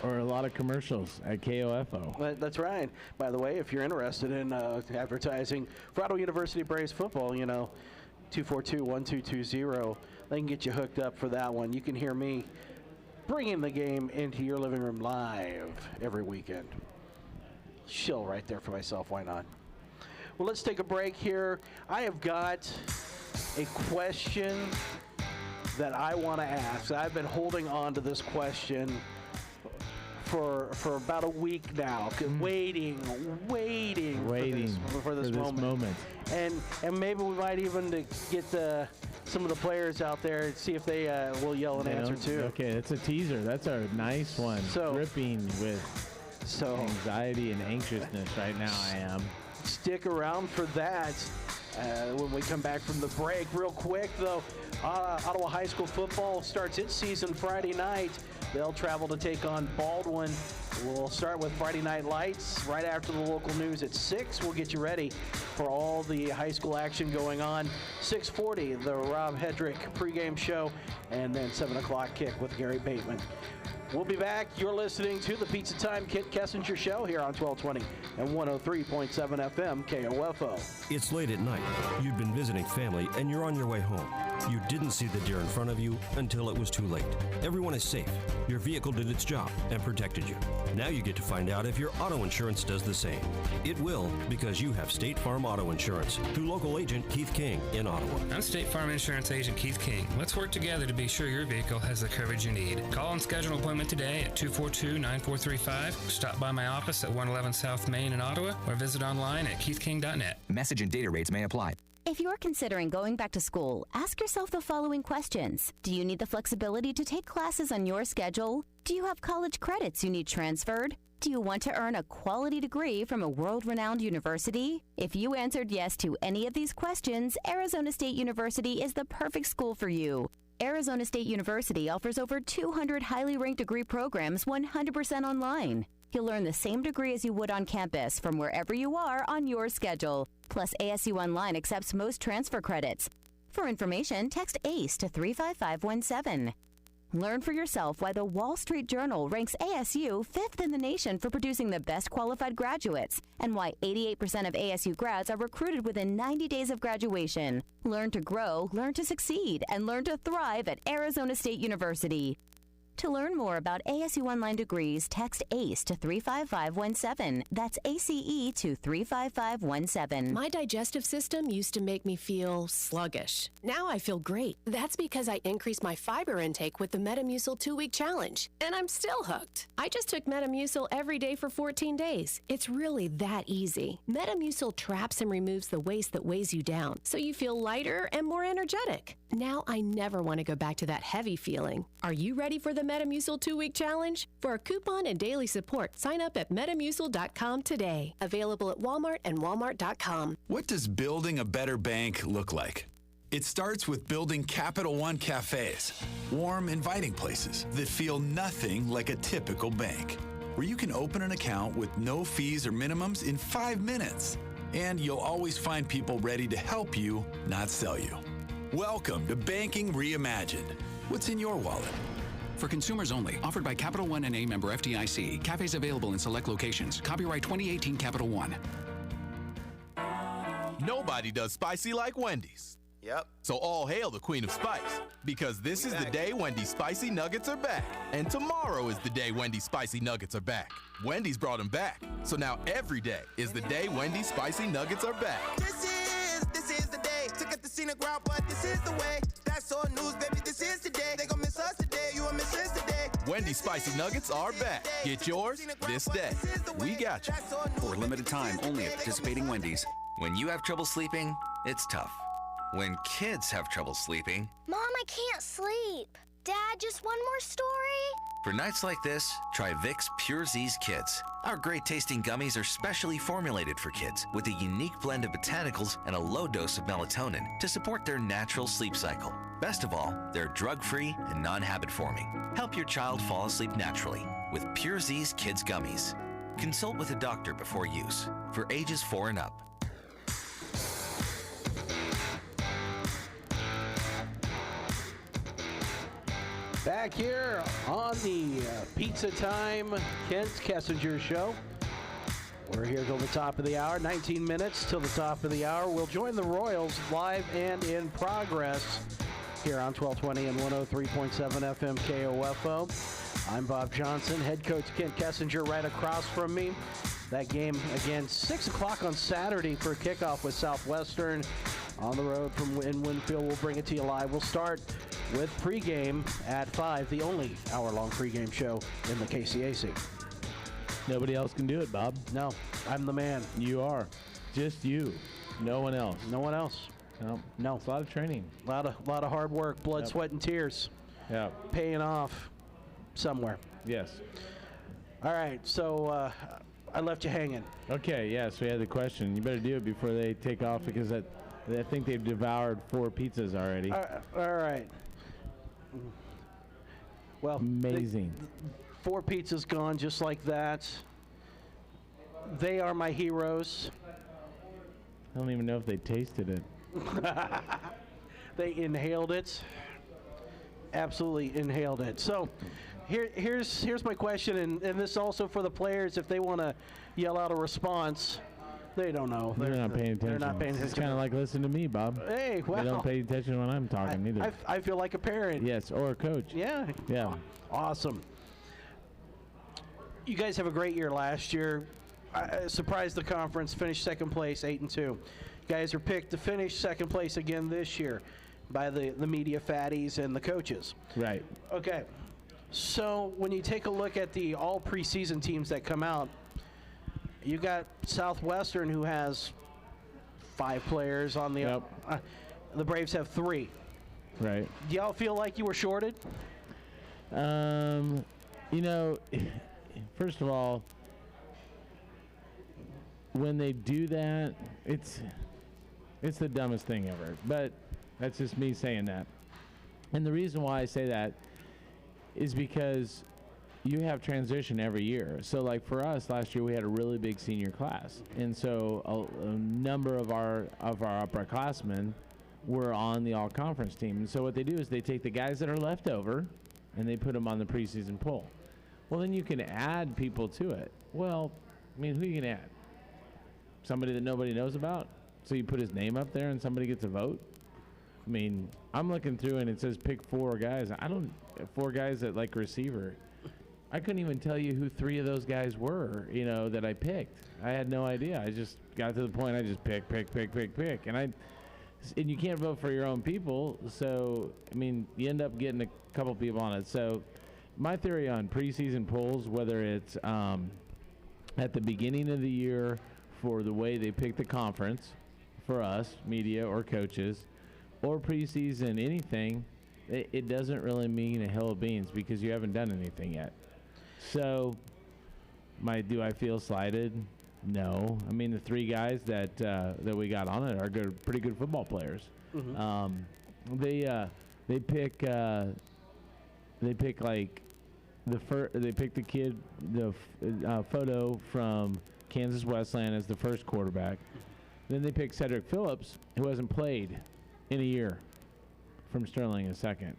Or a lot of commercials at KOFO. That's right. By the way, if you're interested in advertising for Ottawa University Braves football, 242-1220. They can get you hooked up for that one. You can hear me bringing the game into your living room live every weekend. Shill right there for myself. Why not? Well, let's take a break here. I have got a question that I want to ask. I've been holding on to this question for about a week now, waiting for this moment. And maybe we might even get some of the players out there and see if they will yell an answer too. Okay, that's a teaser. That's a nice one. So, dripping with So anxiety and anxiousness right now I am. Stick around for that when we come back from the break. Real quick, though, Ottawa High School football starts its season Friday night. They'll travel to take on Baldwin. We'll start with Friday Night Lights right after the local news at 6. We'll get you ready for all the high school action going on. 6:40, the Rob Hedrick pregame show, and then 7 o'clock kick with Gary Bateman. We'll be back. You're listening to the Pizza Time Kent Kessinger Show here on 1220 and 103.7 FM KOFO. It's late at night. You've been visiting family and you're on your way home. You didn't see the deer in front of you until it was too late. Everyone is safe. Your vehicle did its job and protected you. Now you get to find out if your auto insurance does the same. It will, because you have State Farm Auto Insurance through local agent Keith King in Ottawa. I'm State Farm Insurance Agent Keith King. Let's work together to be sure your vehicle has the coverage you need. Call and schedule an appointment today at 242-9435. Stop by my office at 111 South Main in Ottawa or visit online at keithking.net. Message and data rates may apply. If you're considering going back to school, ask yourself the following questions. Do you need the flexibility to take classes on your schedule? Do you have college credits you need transferred? Do you want to earn a quality degree from a world-renowned university? If you answered yes to any of these questions, Arizona State University is the perfect school for you. Arizona State University offers over 200 highly ranked degree programs 100% online. You'll learn the same degree as you would on campus from wherever you are on your schedule. Plus, ASU Online accepts most transfer credits. For information, text ACE to 35517. Learn for yourself why the Wall Street Journal ranks ASU 5th in the nation for producing the best qualified graduates, and why 88% of ASU grads are recruited within 90 days of graduation. Learn to grow, learn to succeed, and learn to thrive at Arizona State University. To learn more about ASU Online degrees, text ACE to 35517. That's ACE to 35517. My digestive system used to make me feel sluggish. Now I feel great. That's because I increased my fiber intake with the Metamucil 2-week challenge. And I'm still hooked. I just took Metamucil every day for 14 days. It's really that easy. Metamucil traps and removes the waste that weighs you down, so you feel lighter and more energetic. Now I never want to go back to that heavy feeling. Are you ready for the Metamucil 2-week challenge? For a coupon and daily support, sign up at Metamucil.com today. Available at Walmart and Walmart.com. What does building a better bank look like? It starts with building Capital One cafes, warm, inviting places that feel nothing like a typical bank, where you can open an account with no fees or minimums in 5 minutes. And you'll always find people ready to help you, not sell you. Welcome to Banking Reimagined. What's in your wallet? For consumers only. Offered by Capital One and a member FDIC. Cafes available in select locations. Copyright 2018 Capital One. Nobody does spicy like Wendy's. Yep. So all hail the Queen of Spice, because this is the day Wendy's Spicy Nuggets are back. And tomorrow is the day Wendy's Spicy Nuggets are back. Wendy's brought them back. So now every day is the day Wendy's Spicy Nuggets are back. This is the day. Took it the scenic route, but this is the way. That's all news, baby. This is the day. They gon' miss us today. You will miss us today. Wendy's Spicy Nuggets are back. Get yours this day. We got you. For a limited time, only at participating Wendy's. When you have trouble sleeping, it's tough. When kids have trouble sleeping, Mom, I can't sleep. Dad, just one more story? for nights like this, try Vicks Pure Z's Kids. Our great tasting gummies are specially formulated for kids with a unique blend of botanicals and a low dose of melatonin to support their natural sleep cycle. Best of all, they're drug-free and non-habit forming. Help your child fall asleep naturally with Pure Z's Kids Gummies. Consult with a doctor before use. For ages 4 and up. Back here on the Pizza Time Kent Kessinger Show. We're here till the top of the hour. 19 minutes till the top of the hour. We'll join the Royals live and in progress here on 1220 and 103.7 FM KOFO. I'm Bob Johnson, head coach Kent Kessinger right across from me. That game again 6 o'clock on Saturday for a kickoff with Southwestern on the road from in Winfield. We'll bring it to you live. We'll start with pregame at 5, the only hour-long pregame show in the KCAC. Nobody else can do it, Bob. No, I'm the man. You are. Just you. No one else. No one else. No. It's a lot of training. A lot of hard work, blood, sweat, and tears. Yeah. Paying off somewhere. Yes. All right, so I left you hanging. Okay, yeah, so we had the question. You better do it before they take off because I think they've devoured 4 pizzas already. All right. Well, amazing. 4 pizzas gone just like that. They are my heroes. I don't even know if they tasted it. They inhaled it. Absolutely inhaled it. So here's my question, and this also for the players if they want to yell out a response. They don't know. They're not paying attention. They're not paying attention. It's kind of like listening to me, Bob. Hey, well. They don't pay attention when I'm talking either. I feel like a parent. Yes, or a coach. Yeah. Yeah. Awesome. You guys have a great year last year. Surprised the conference, finished second place, 8-2. You guys are picked to finish second place again this year by the media fatties and the coaches. Right. Okay. So when you take a look at the all preseason teams that come out, you got Southwestern who has 5 players on the the Braves have 3. Right. Do y'all feel like you were shorted? You know, first of all, when they do that, it's the dumbest thing ever. But that's just me saying that. And the reason why I say that is because you have transition every year. So like for us last year, we had a really big senior class. And so a number of our upperclassmen were on the all-conference team. And so what they do is they take the guys that are left over and they put them on the preseason poll. Well, then you can add people to it. Well, I mean, who you can add? Somebody that nobody knows about? So you put his name up there and somebody gets a vote? I mean, I'm looking through and it says pick 4 guys. 4 guys at like receiver. I couldn't even tell you who 3 of those guys were, that I picked. I had no idea. I just got to the point I just pick. And you can't vote for your own people. So, I mean, you end up getting a couple people on it. So my theory on preseason polls, whether it's at the beginning of the year for the way they pick the conference for us, media or coaches, or preseason anything, it doesn't really mean a hill of beans because you haven't done anything yet. So, do I feel slighted? No. I mean, the 3 guys that we got on it are pretty good football players. Mm-hmm. They pick like they pick the kid, the photo from Kansas Westland as the first quarterback. Then they pick Cedric Phillips, who hasn't played in a year, from Sterling as second.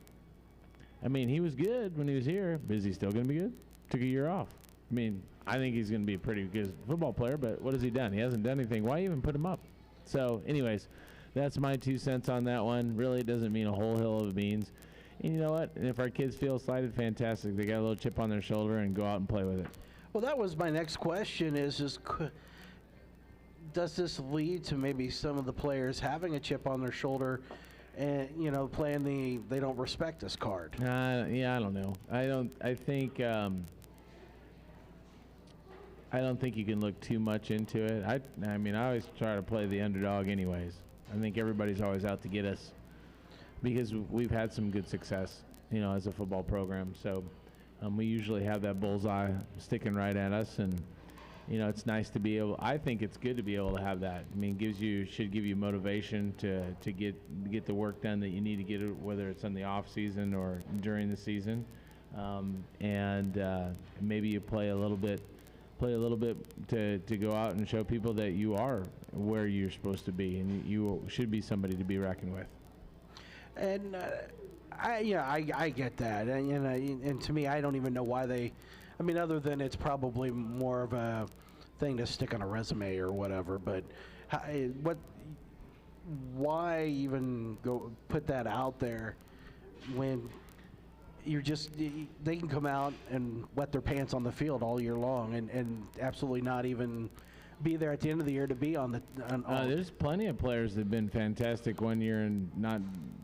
I mean, he was good when he was here, but is he still going to be good? Took a year off. I mean, I think he's going to be a pretty good football player, but what has he done? He hasn't done anything. Why even put him up? So, anyways, that's my 2 cents on that one. Really, it doesn't mean a whole hill of beans. And you know what? And if our kids feel slighted, fantastic. They got a little chip on their shoulder and go out and play with it. Well, that was my next question does this lead to maybe some of the players having a chip on their shoulder and, playing they don't respect us card? Yeah, I don't know. I don't think you can look too much into it. I mean, I always try to play the underdog anyways. I think everybody's always out to get us because we've had some good success, as a football program. So we usually have that bullseye sticking right at us, and it's nice to be able. I think it's good to be able to have that. I mean, should give you motivation to get the work done that you need to get it, whether it's in the off season or during the season, and maybe you play a little bit to go out and show people that you are where you're supposed to be, and you should be somebody to be reckoned with. And I get that, and to me, I don't even know why they. I mean, other than it's probably more of a thing to stick on a resume or whatever. But why even go put that out there when they can come out and wet their pants on the field all year long and absolutely not even be there at the end of the year to be on the. There's plenty of players that have been fantastic one year and not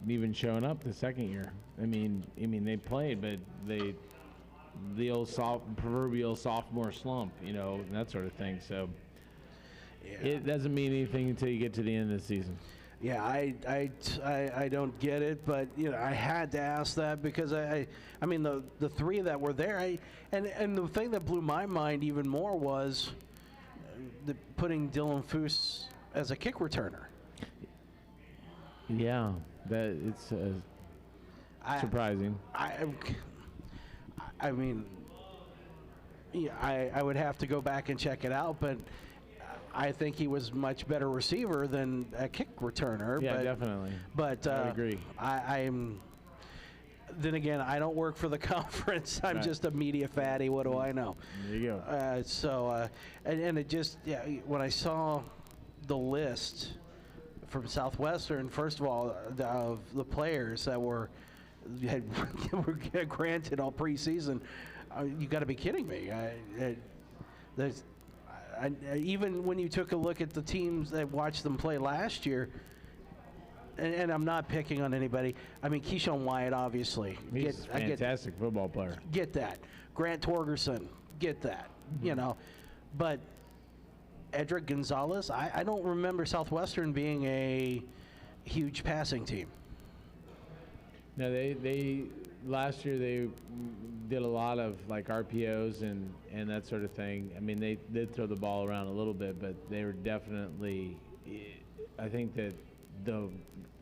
even showing up the second year. I mean they played, but the old proverbial sophomore slump, that sort of thing. So it doesn't mean anything until you get to the end of the season. Yeah, I don't get it, but I had to ask that because I mean the three that were there, and the thing that blew my mind even more was putting Dylan Foose as a kick returner. Yeah, that it's surprising. I mean, I would have to go back and check it out, but I think he was much better receiver than a kick returner. Yeah, definitely. But I agree. I'm. Then again, I don't work for the conference. I'm just a media fatty. What do I know? There you go. And it just, when I saw the list from Southwestern, first of all, of the players that were granted all preseason, you got to be kidding me. Even when you took a look at the teams that watched them play last year, and I'm not picking on anybody. I mean, Keyshawn Wyatt, obviously. He's a fantastic football player. Get that. Grant Torgerson, get that. But Edric Gonzalez, I don't remember Southwestern being a huge passing team. No, they last year they did a lot of like RPOs and that sort of thing. I mean, they did throw the ball around a little bit, but they were definitely. I think that the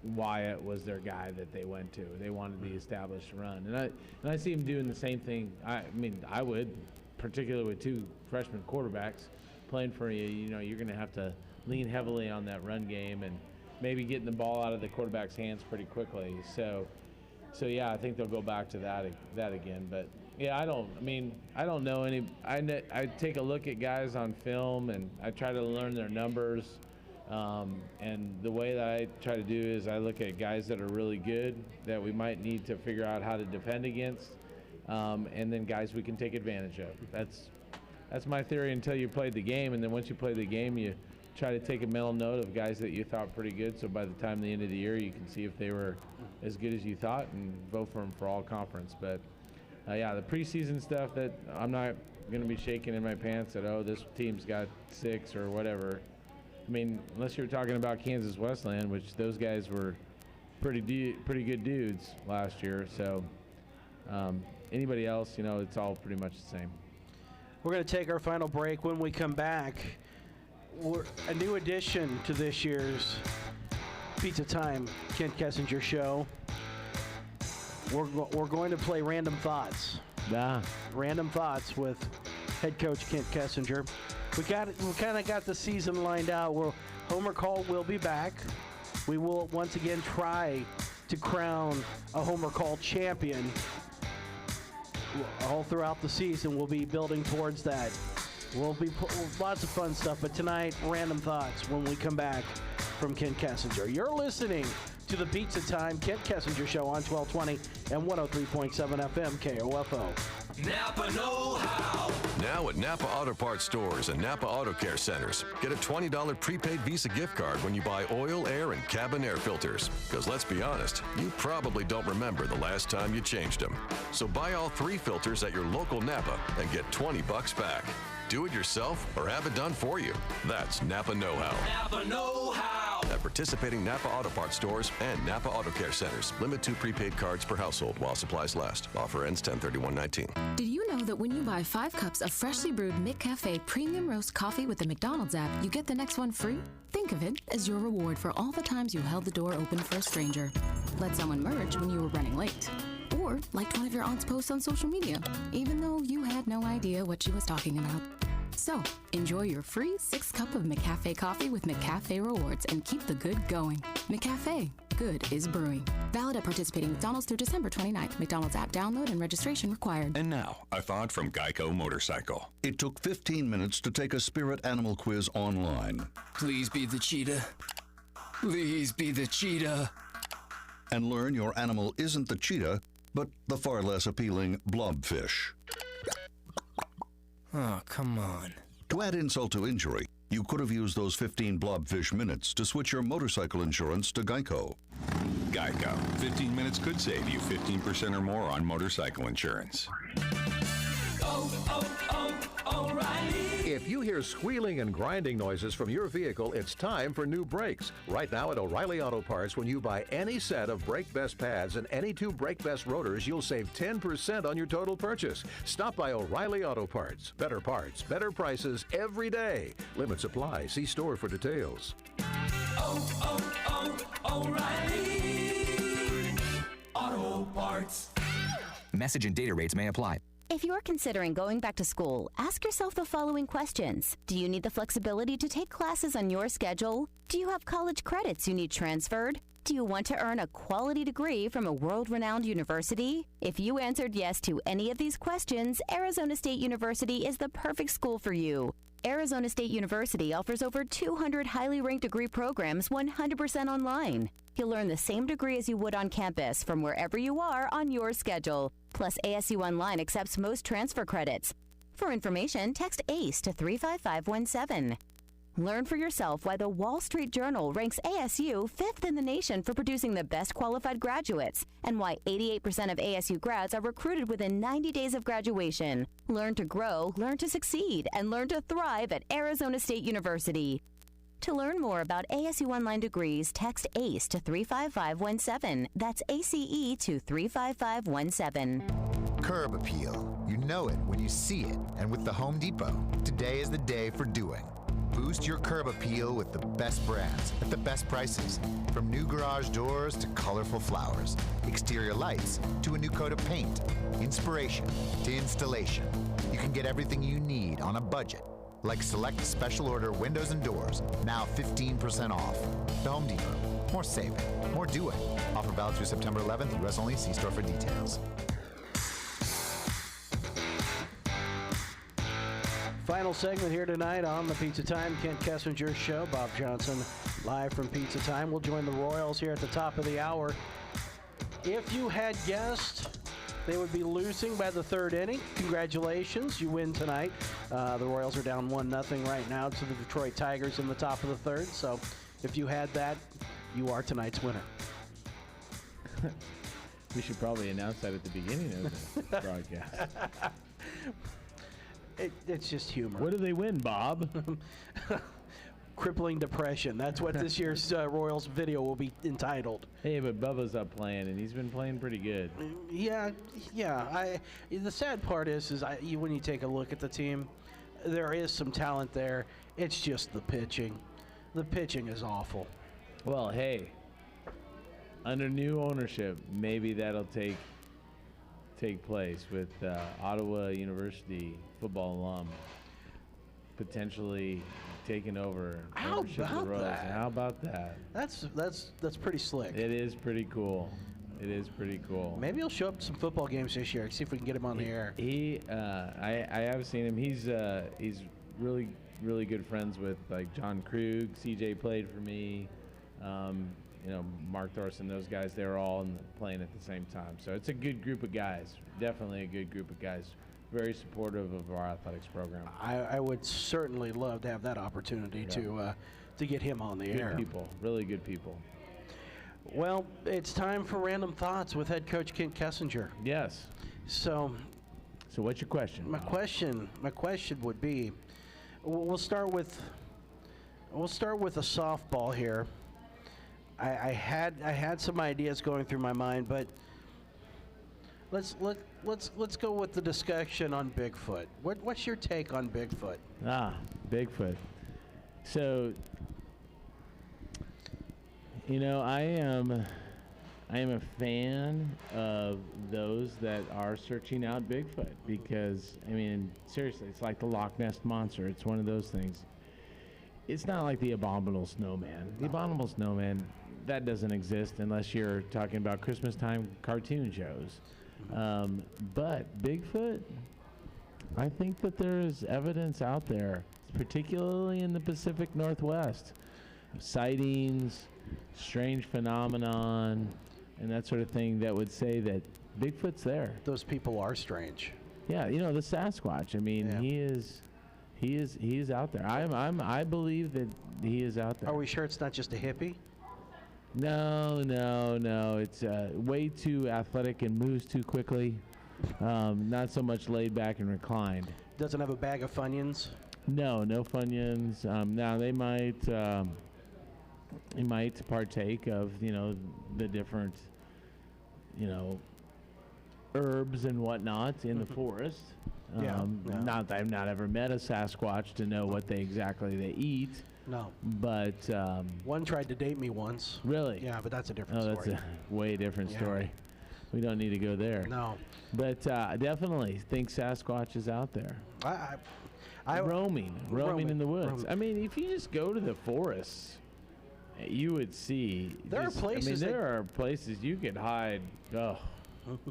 Wyatt was their guy that they went to. They wanted the established run, and I see him doing the same thing. I mean, I would, particularly with two freshman quarterbacks playing for you. You're going to have to lean heavily on that run game and maybe getting the ball out of the quarterback's hands pretty quickly. So yeah, I think they'll go back to that again. But yeah, I don't know any. I take a look at guys on film and I try to learn their numbers. And the way that I try to do is I look at guys that are really good that we might need to figure out how to defend against, and then guys we can take advantage of. That's my theory until you played the game, and then once you play the game, you try to take a mental note of guys that you thought pretty good, so by the time the end of the year, you can see if they were as good as you thought and vote for them for all conference. But yeah, the preseason stuff that I'm not going to be shaking in my pants that, oh, this team's got 6 or whatever. I mean, unless you're talking about Kansas Westland, which those guys were pretty good dudes last year. So anybody else, it's all pretty much the same. We're going to take our final break. When we come back, a new addition to this year's Pizza Time Kent Kessinger show. We're going to play Random Thoughts. Yeah. Random Thoughts with head coach Kent Kessinger. We kind of got the season lined out. Homer Call will be back. We will once again try to crown a Homer Call champion. All throughout the season, we'll be building towards that. We'll be lots of fun stuff. But tonight, Random Thoughts when we come back from Kent Kessinger. You're listening to the Pizza Time Kent Kessinger Show on 1220 and 103.7 FM KOFO. Napa know-how. Now at Napa Auto Parts stores and Napa Auto Care centers, get a $20 prepaid Visa gift card when you buy oil, air, and cabin air filters. Because let's be honest, you probably don't remember the last time you changed them. So buy all 3 filters at your local Napa and get $20 back. Do it yourself or have it done for you. That's Napa know-how. Napa know-how. At participating Napa Auto Parts stores and Napa Auto Care centers. Limit 2 prepaid cards per household while supplies last. Offer ends 10/31/19. Did you know that when you buy 5 cups of freshly brewed McCafe Premium Roast Coffee with the McDonald's app, you get the next one free? Think of it as your reward for all the times you held the door open for a stranger. Let someone merge when you were running late. Or liked one of your aunt's posts on social media, even though you had no idea what she was talking about. So, enjoy your free 6th cup of McCafe coffee with McCafe Rewards and keep the good going. McCafe. Good is brewing. Valid at participating McDonald's through December 29th. McDonald's app download and registration required. And now, a thought from Geico Motorcycle. It took 15 minutes to take a spirit animal quiz online. Please be the cheetah. Please be the cheetah. And learn your animal isn't the cheetah, but the far less appealing blobfish. Oh, come on. To add insult to injury, you could have used those 15 blobfish minutes to switch your motorcycle insurance to Geico. Geico. 15 minutes could save you 15% or more on motorcycle insurance. O'Reilly. If you hear squealing and grinding noises from your vehicle, it's time for new brakes. Right now at O'Reilly Auto Parts, when you buy any set of Brake Best pads and any 2 Brake Best rotors, you'll save 10% on your total purchase. Stop by O'Reilly Auto Parts. Better parts, better prices every day. Limits apply. See store for details. O'Reilly Auto Parts. Message and data rates may apply. If you're considering going back to school, ask yourself the following questions. Do you need the flexibility to take classes on your schedule? Do you have college credits you need transferred? Do you want to earn a quality degree from a world-renowned university? If you answered yes to any of these questions, Arizona State University is the perfect school for you. Arizona State University offers over 200 highly ranked degree programs 100% online. You'll learn the same degree as you would on campus from wherever you are on your schedule. Plus, ASU Online accepts most transfer credits. For information, text ACE to 35517. Learn for yourself why the Wall Street Journal ranks ASU 5th in the nation for producing the best qualified graduates, and why 88% of ASU grads are recruited within 90 days of graduation. Learn to grow, learn to succeed, and learn to thrive at Arizona State University. To learn more about ASU Online degrees, text ACE to 35517. That's ACE to 35517. Curb appeal. You know it when you see it. And with the Home Depot, today is the day for doing. Boost your curb appeal with the best brands at the best prices. From new garage doors to colorful flowers, exterior lights to a new coat of paint, inspiration to installation. You can get everything you need on a budget. Like select special order windows and doors, now 15% off. The Home Depot. More saving, more doing. Offer valid through September 11th, U.S. only. See store for details. Final segment here tonight on the Pizza Time Kent Kessinger Show. Bob Johnson live from Pizza Time. We'll join the Royals here at the top of the hour. If you had guessed they would be losing by the 3rd inning, congratulations, you win tonight. The Royals are down 1-0 right now to the Detroit Tigers in the top of the 3rd. So if you had that, you are tonight's winner. We should probably announce that at the beginning of the broadcast. It's just humor. What do they win, Bob? Crippling depression. That's what this year's Royals video will be entitled. Hey, but Bubba's up playing, and he's been playing pretty good. Yeah. The sad part is when you take a look at the team, there is some talent there. It's just the pitching. The pitching is awful. Well, hey, under new ownership, maybe that'll take place with Ottawa University football alum potentially taking over ownership of the Royals. How about that? That's pretty slick. It is pretty cool. It is pretty cool. Maybe he'll show up to some football games this year. See if we can get him on the air. I have seen him. He's really good friends with like John Krug. CJ played for me. Mark Thorson, those guys, they're all playing at the same time. So it's a good group of guys. Definitely a good group of guys. Very supportive of our athletics program. I would certainly love to have that opportunity to get him on the air. Good people, really good people. Well, it's time for Random Thoughts with head coach Kent Kessinger. Yes. So what's your question? My question would be, we'll start with a softball here. I had some ideas going through my mind, but let's go with the discussion on Bigfoot. What's your take on Bigfoot? Bigfoot. So, I am a fan of those that are searching out Bigfoot because, seriously, it's like the Loch Ness Monster. It's one of those things. It's not like the Abominable Snowman. The Abominable Snowman, that doesn't exist unless you're talking about Christmas time cartoon shows. But Bigfoot, I think that there is evidence out there, particularly in the Pacific Northwest, sightings, strange phenomenon, and that sort of thing that would say that Bigfoot's there. Those people are strange. Yeah, the Sasquatch. He is out there. I believe that he is out there. Are we sure it's not just a hippie? No. It's way too athletic and moves too quickly. Not so much laid back and reclined. Doesn't have a bag of Funyuns? No Funyuns. Now they might partake of the different herbs and whatnot in the forest. Not that I've not ever met a Sasquatch to know what they eat. No. But one tried to date me once. Really? Yeah, but that's a different story. That's a way different story. We don't need to go there. No. But definitely think Sasquatch is out there. Roaming in the woods. I mean, if you just go to the forests, you would see. There are places. There are places you could hide.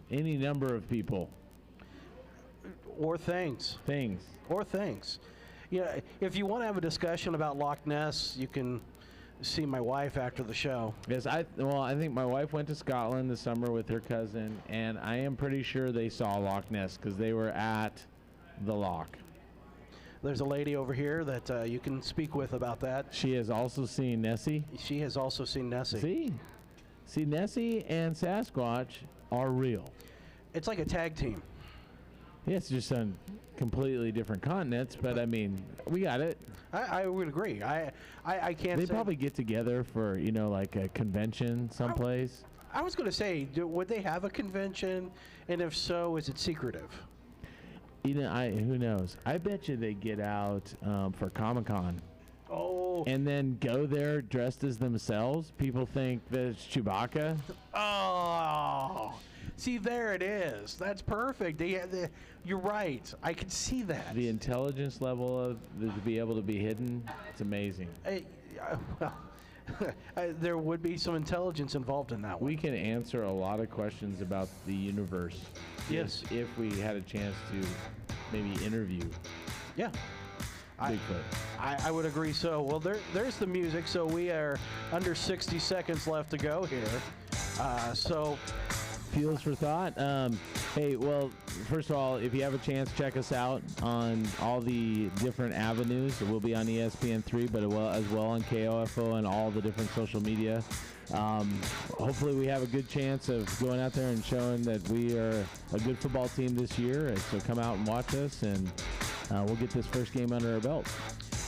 Any number of people. Or things. Or things. Yeah, if you want to have a discussion about Loch Ness, you can see my wife after the show. Yes, I think my wife went to Scotland this summer with her cousin, and I am pretty sure they saw Loch Ness because they were at the loch. There's a lady over here that you can speak with about that. She has also seen Nessie. She has also seen Nessie. See, Nessie and Sasquatch are real. It's like a tag team. Yes, just on completely different continents, but I mean, we got it. I would agree. I can't. They probably get together for like a convention someplace. I was going to say, would they have a convention, and if so, is it secretive? Who knows? I bet you they get out for Comic-Con. Oh. And then go there dressed as themselves. People think that it's Chewbacca. Oh. See, there it is. That's perfect. You're right. I can see that. The intelligence level to be able to be hidden, it's amazing. There would be some intelligence involved in that one. We can answer a lot of questions about the universe. Yes. If we had a chance to maybe interview. Yeah. Bigfoot. I would agree. So, well, there's the music. So we are under 60 seconds left to go here. Fuels for thought. Hey, well, first of all, if you have a chance, check us out on all the different avenues. We'll be on ESPN3, but as well on KOFO and all the different social media. Hopefully we have a good chance of going out there and showing that we are a good football team this year. So come out and watch us, and we'll get this first game under our belt.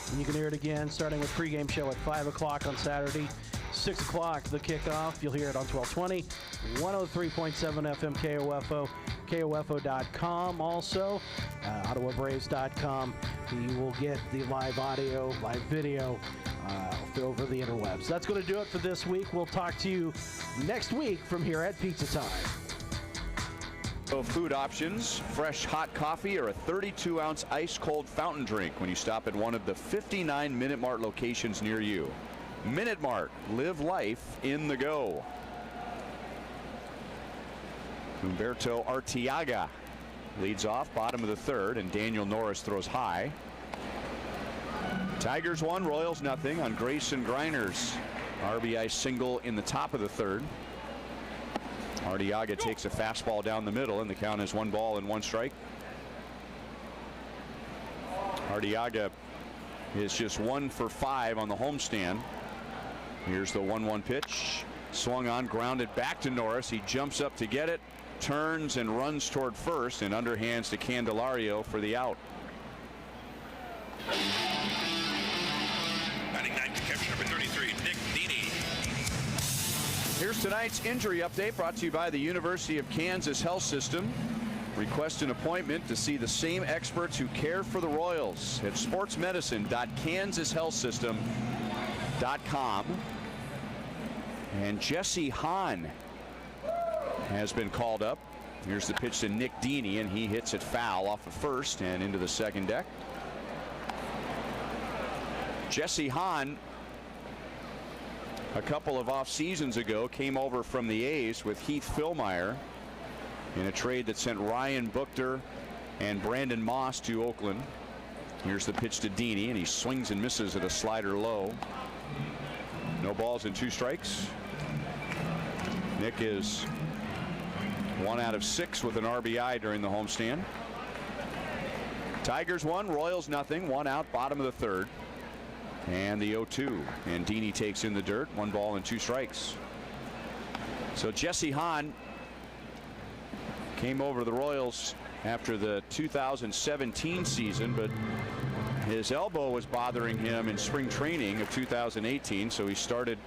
And you can hear it again starting with pregame show at 5 o'clock on Saturday. 6 o'clock, the kickoff. You'll hear it on 1220, 103.7 FM KOFO, KOFO.com also, OttawaBraves.com. You will get the live audio, live video over the interwebs. That's going to do it for this week. We'll talk to you next week from here at Pizza Time. Food options, fresh hot coffee, or a 32-ounce ice-cold fountain drink when you stop at one of the 59 Minute Mart locations near you. Minute Mart, live life in the go. Humberto Arteaga leads off, bottom of the third, and Daniel Norris throws high. Tigers 1, Royals nothing on Grayson Griner's RBI single in the top of the third. Arteaga takes a fastball down the middle, and the count is 1 ball and 1 strike. Arteaga is just 1 for 5 on the homestand. Here's the 1-1 pitch. Swung on, grounded back to Norris. He jumps up to get it, turns and runs toward first, and underhands to Candelario for the out. Batting ninth, catcher number 33, Nick Dini. Here's tonight's injury update brought to you by the University of Kansas Health System. Request an appointment to see the same experts who care for the Royals at sportsmedicine.kansashealthsystem.com. And Jesse Hahn has been called up. Here's the pitch to Nick Dini, and he hits it foul off of first and into the second deck. Jesse Hahn, a couple of off seasons ago, came over from the A's with Heath Fillmyer in a trade that sent Ryan Buchter and Brandon Moss to Oakland. Here's the pitch to Dini, and he swings and misses at a slider low. No balls and 2 strikes. Nick is 1 out of 6 with an RBI during the homestand. Tigers 1, Royals nothing. 1 out, bottom of the third. And the 0-2. And Dini takes in the dirt. 1 ball and 2 strikes. So Jesse Hahn came over to the Royals after the 2017 season, but His elbow was bothering him in spring training of 2018, so he started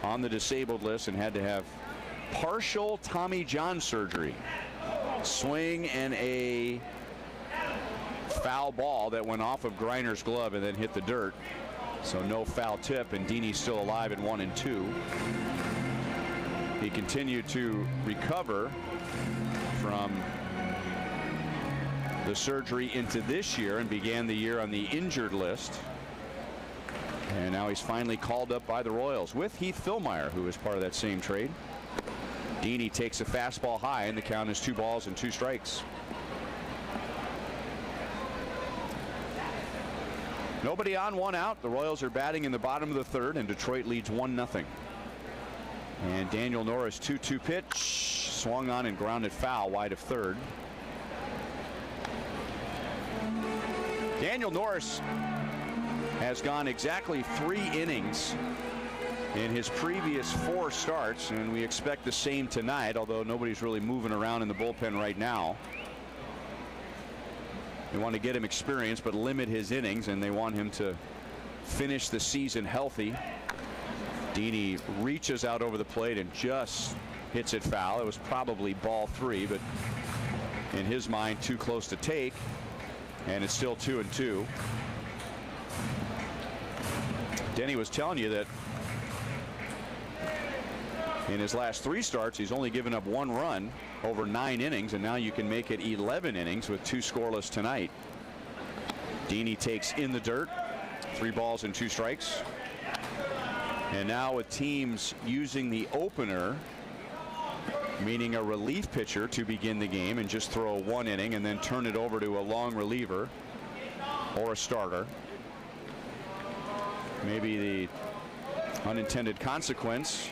on the disabled list and had to have partial Tommy John surgery. Swing and a foul ball that went off of Greiner's glove and then hit the dirt. So no foul tip, and Deeney's still alive at 1-2. He continued to recover from the surgery into this year and began the year on the injured list. And now he's finally called up by the Royals with Heath Fillmyer, who is part of that same trade. Deeney takes a fastball high, and the count is 2 balls and 2 strikes. Nobody on, 1 out. The Royals are batting in the bottom of the 3rd, and Detroit leads 1-0. And Daniel Norris 2-2 pitch, swung on and grounded foul wide of 3rd. Daniel Norris has gone exactly 3 innings in his previous 4 starts, and we expect the same tonight, although nobody's really moving around in the bullpen right now. They want to get him experience but limit his innings, and they want him to finish the season healthy. Deeney reaches out over the plate and just hits it foul. It was probably ball 3, but in his mind too close to take, and it's still 2-2. Denny was telling you that in his last 3 starts he's only given up 1 run over 9 innings, and now you can make it 11 innings with 2 scoreless tonight. Deeney takes in the dirt, 3 balls and 2 strikes. And now with teams using the opener, meaning a relief pitcher, to begin the game and just throw 1 inning and then turn it over to a long reliever or a starter. Maybe the unintended consequence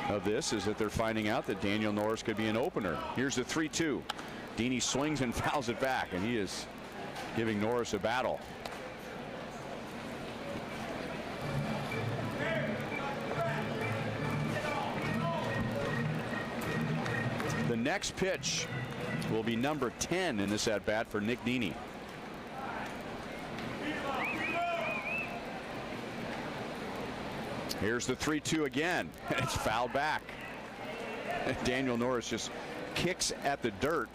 of this is that they're finding out that Daniel Norris could be an opener. Here's the 3-2. Deeney swings and fouls it back, and he is giving Norris a battle. The next pitch will be number 10 in this at bat for Nick Deeney. Here's the 3-2 again, and it's fouled back. Daniel Norris just kicks at the dirt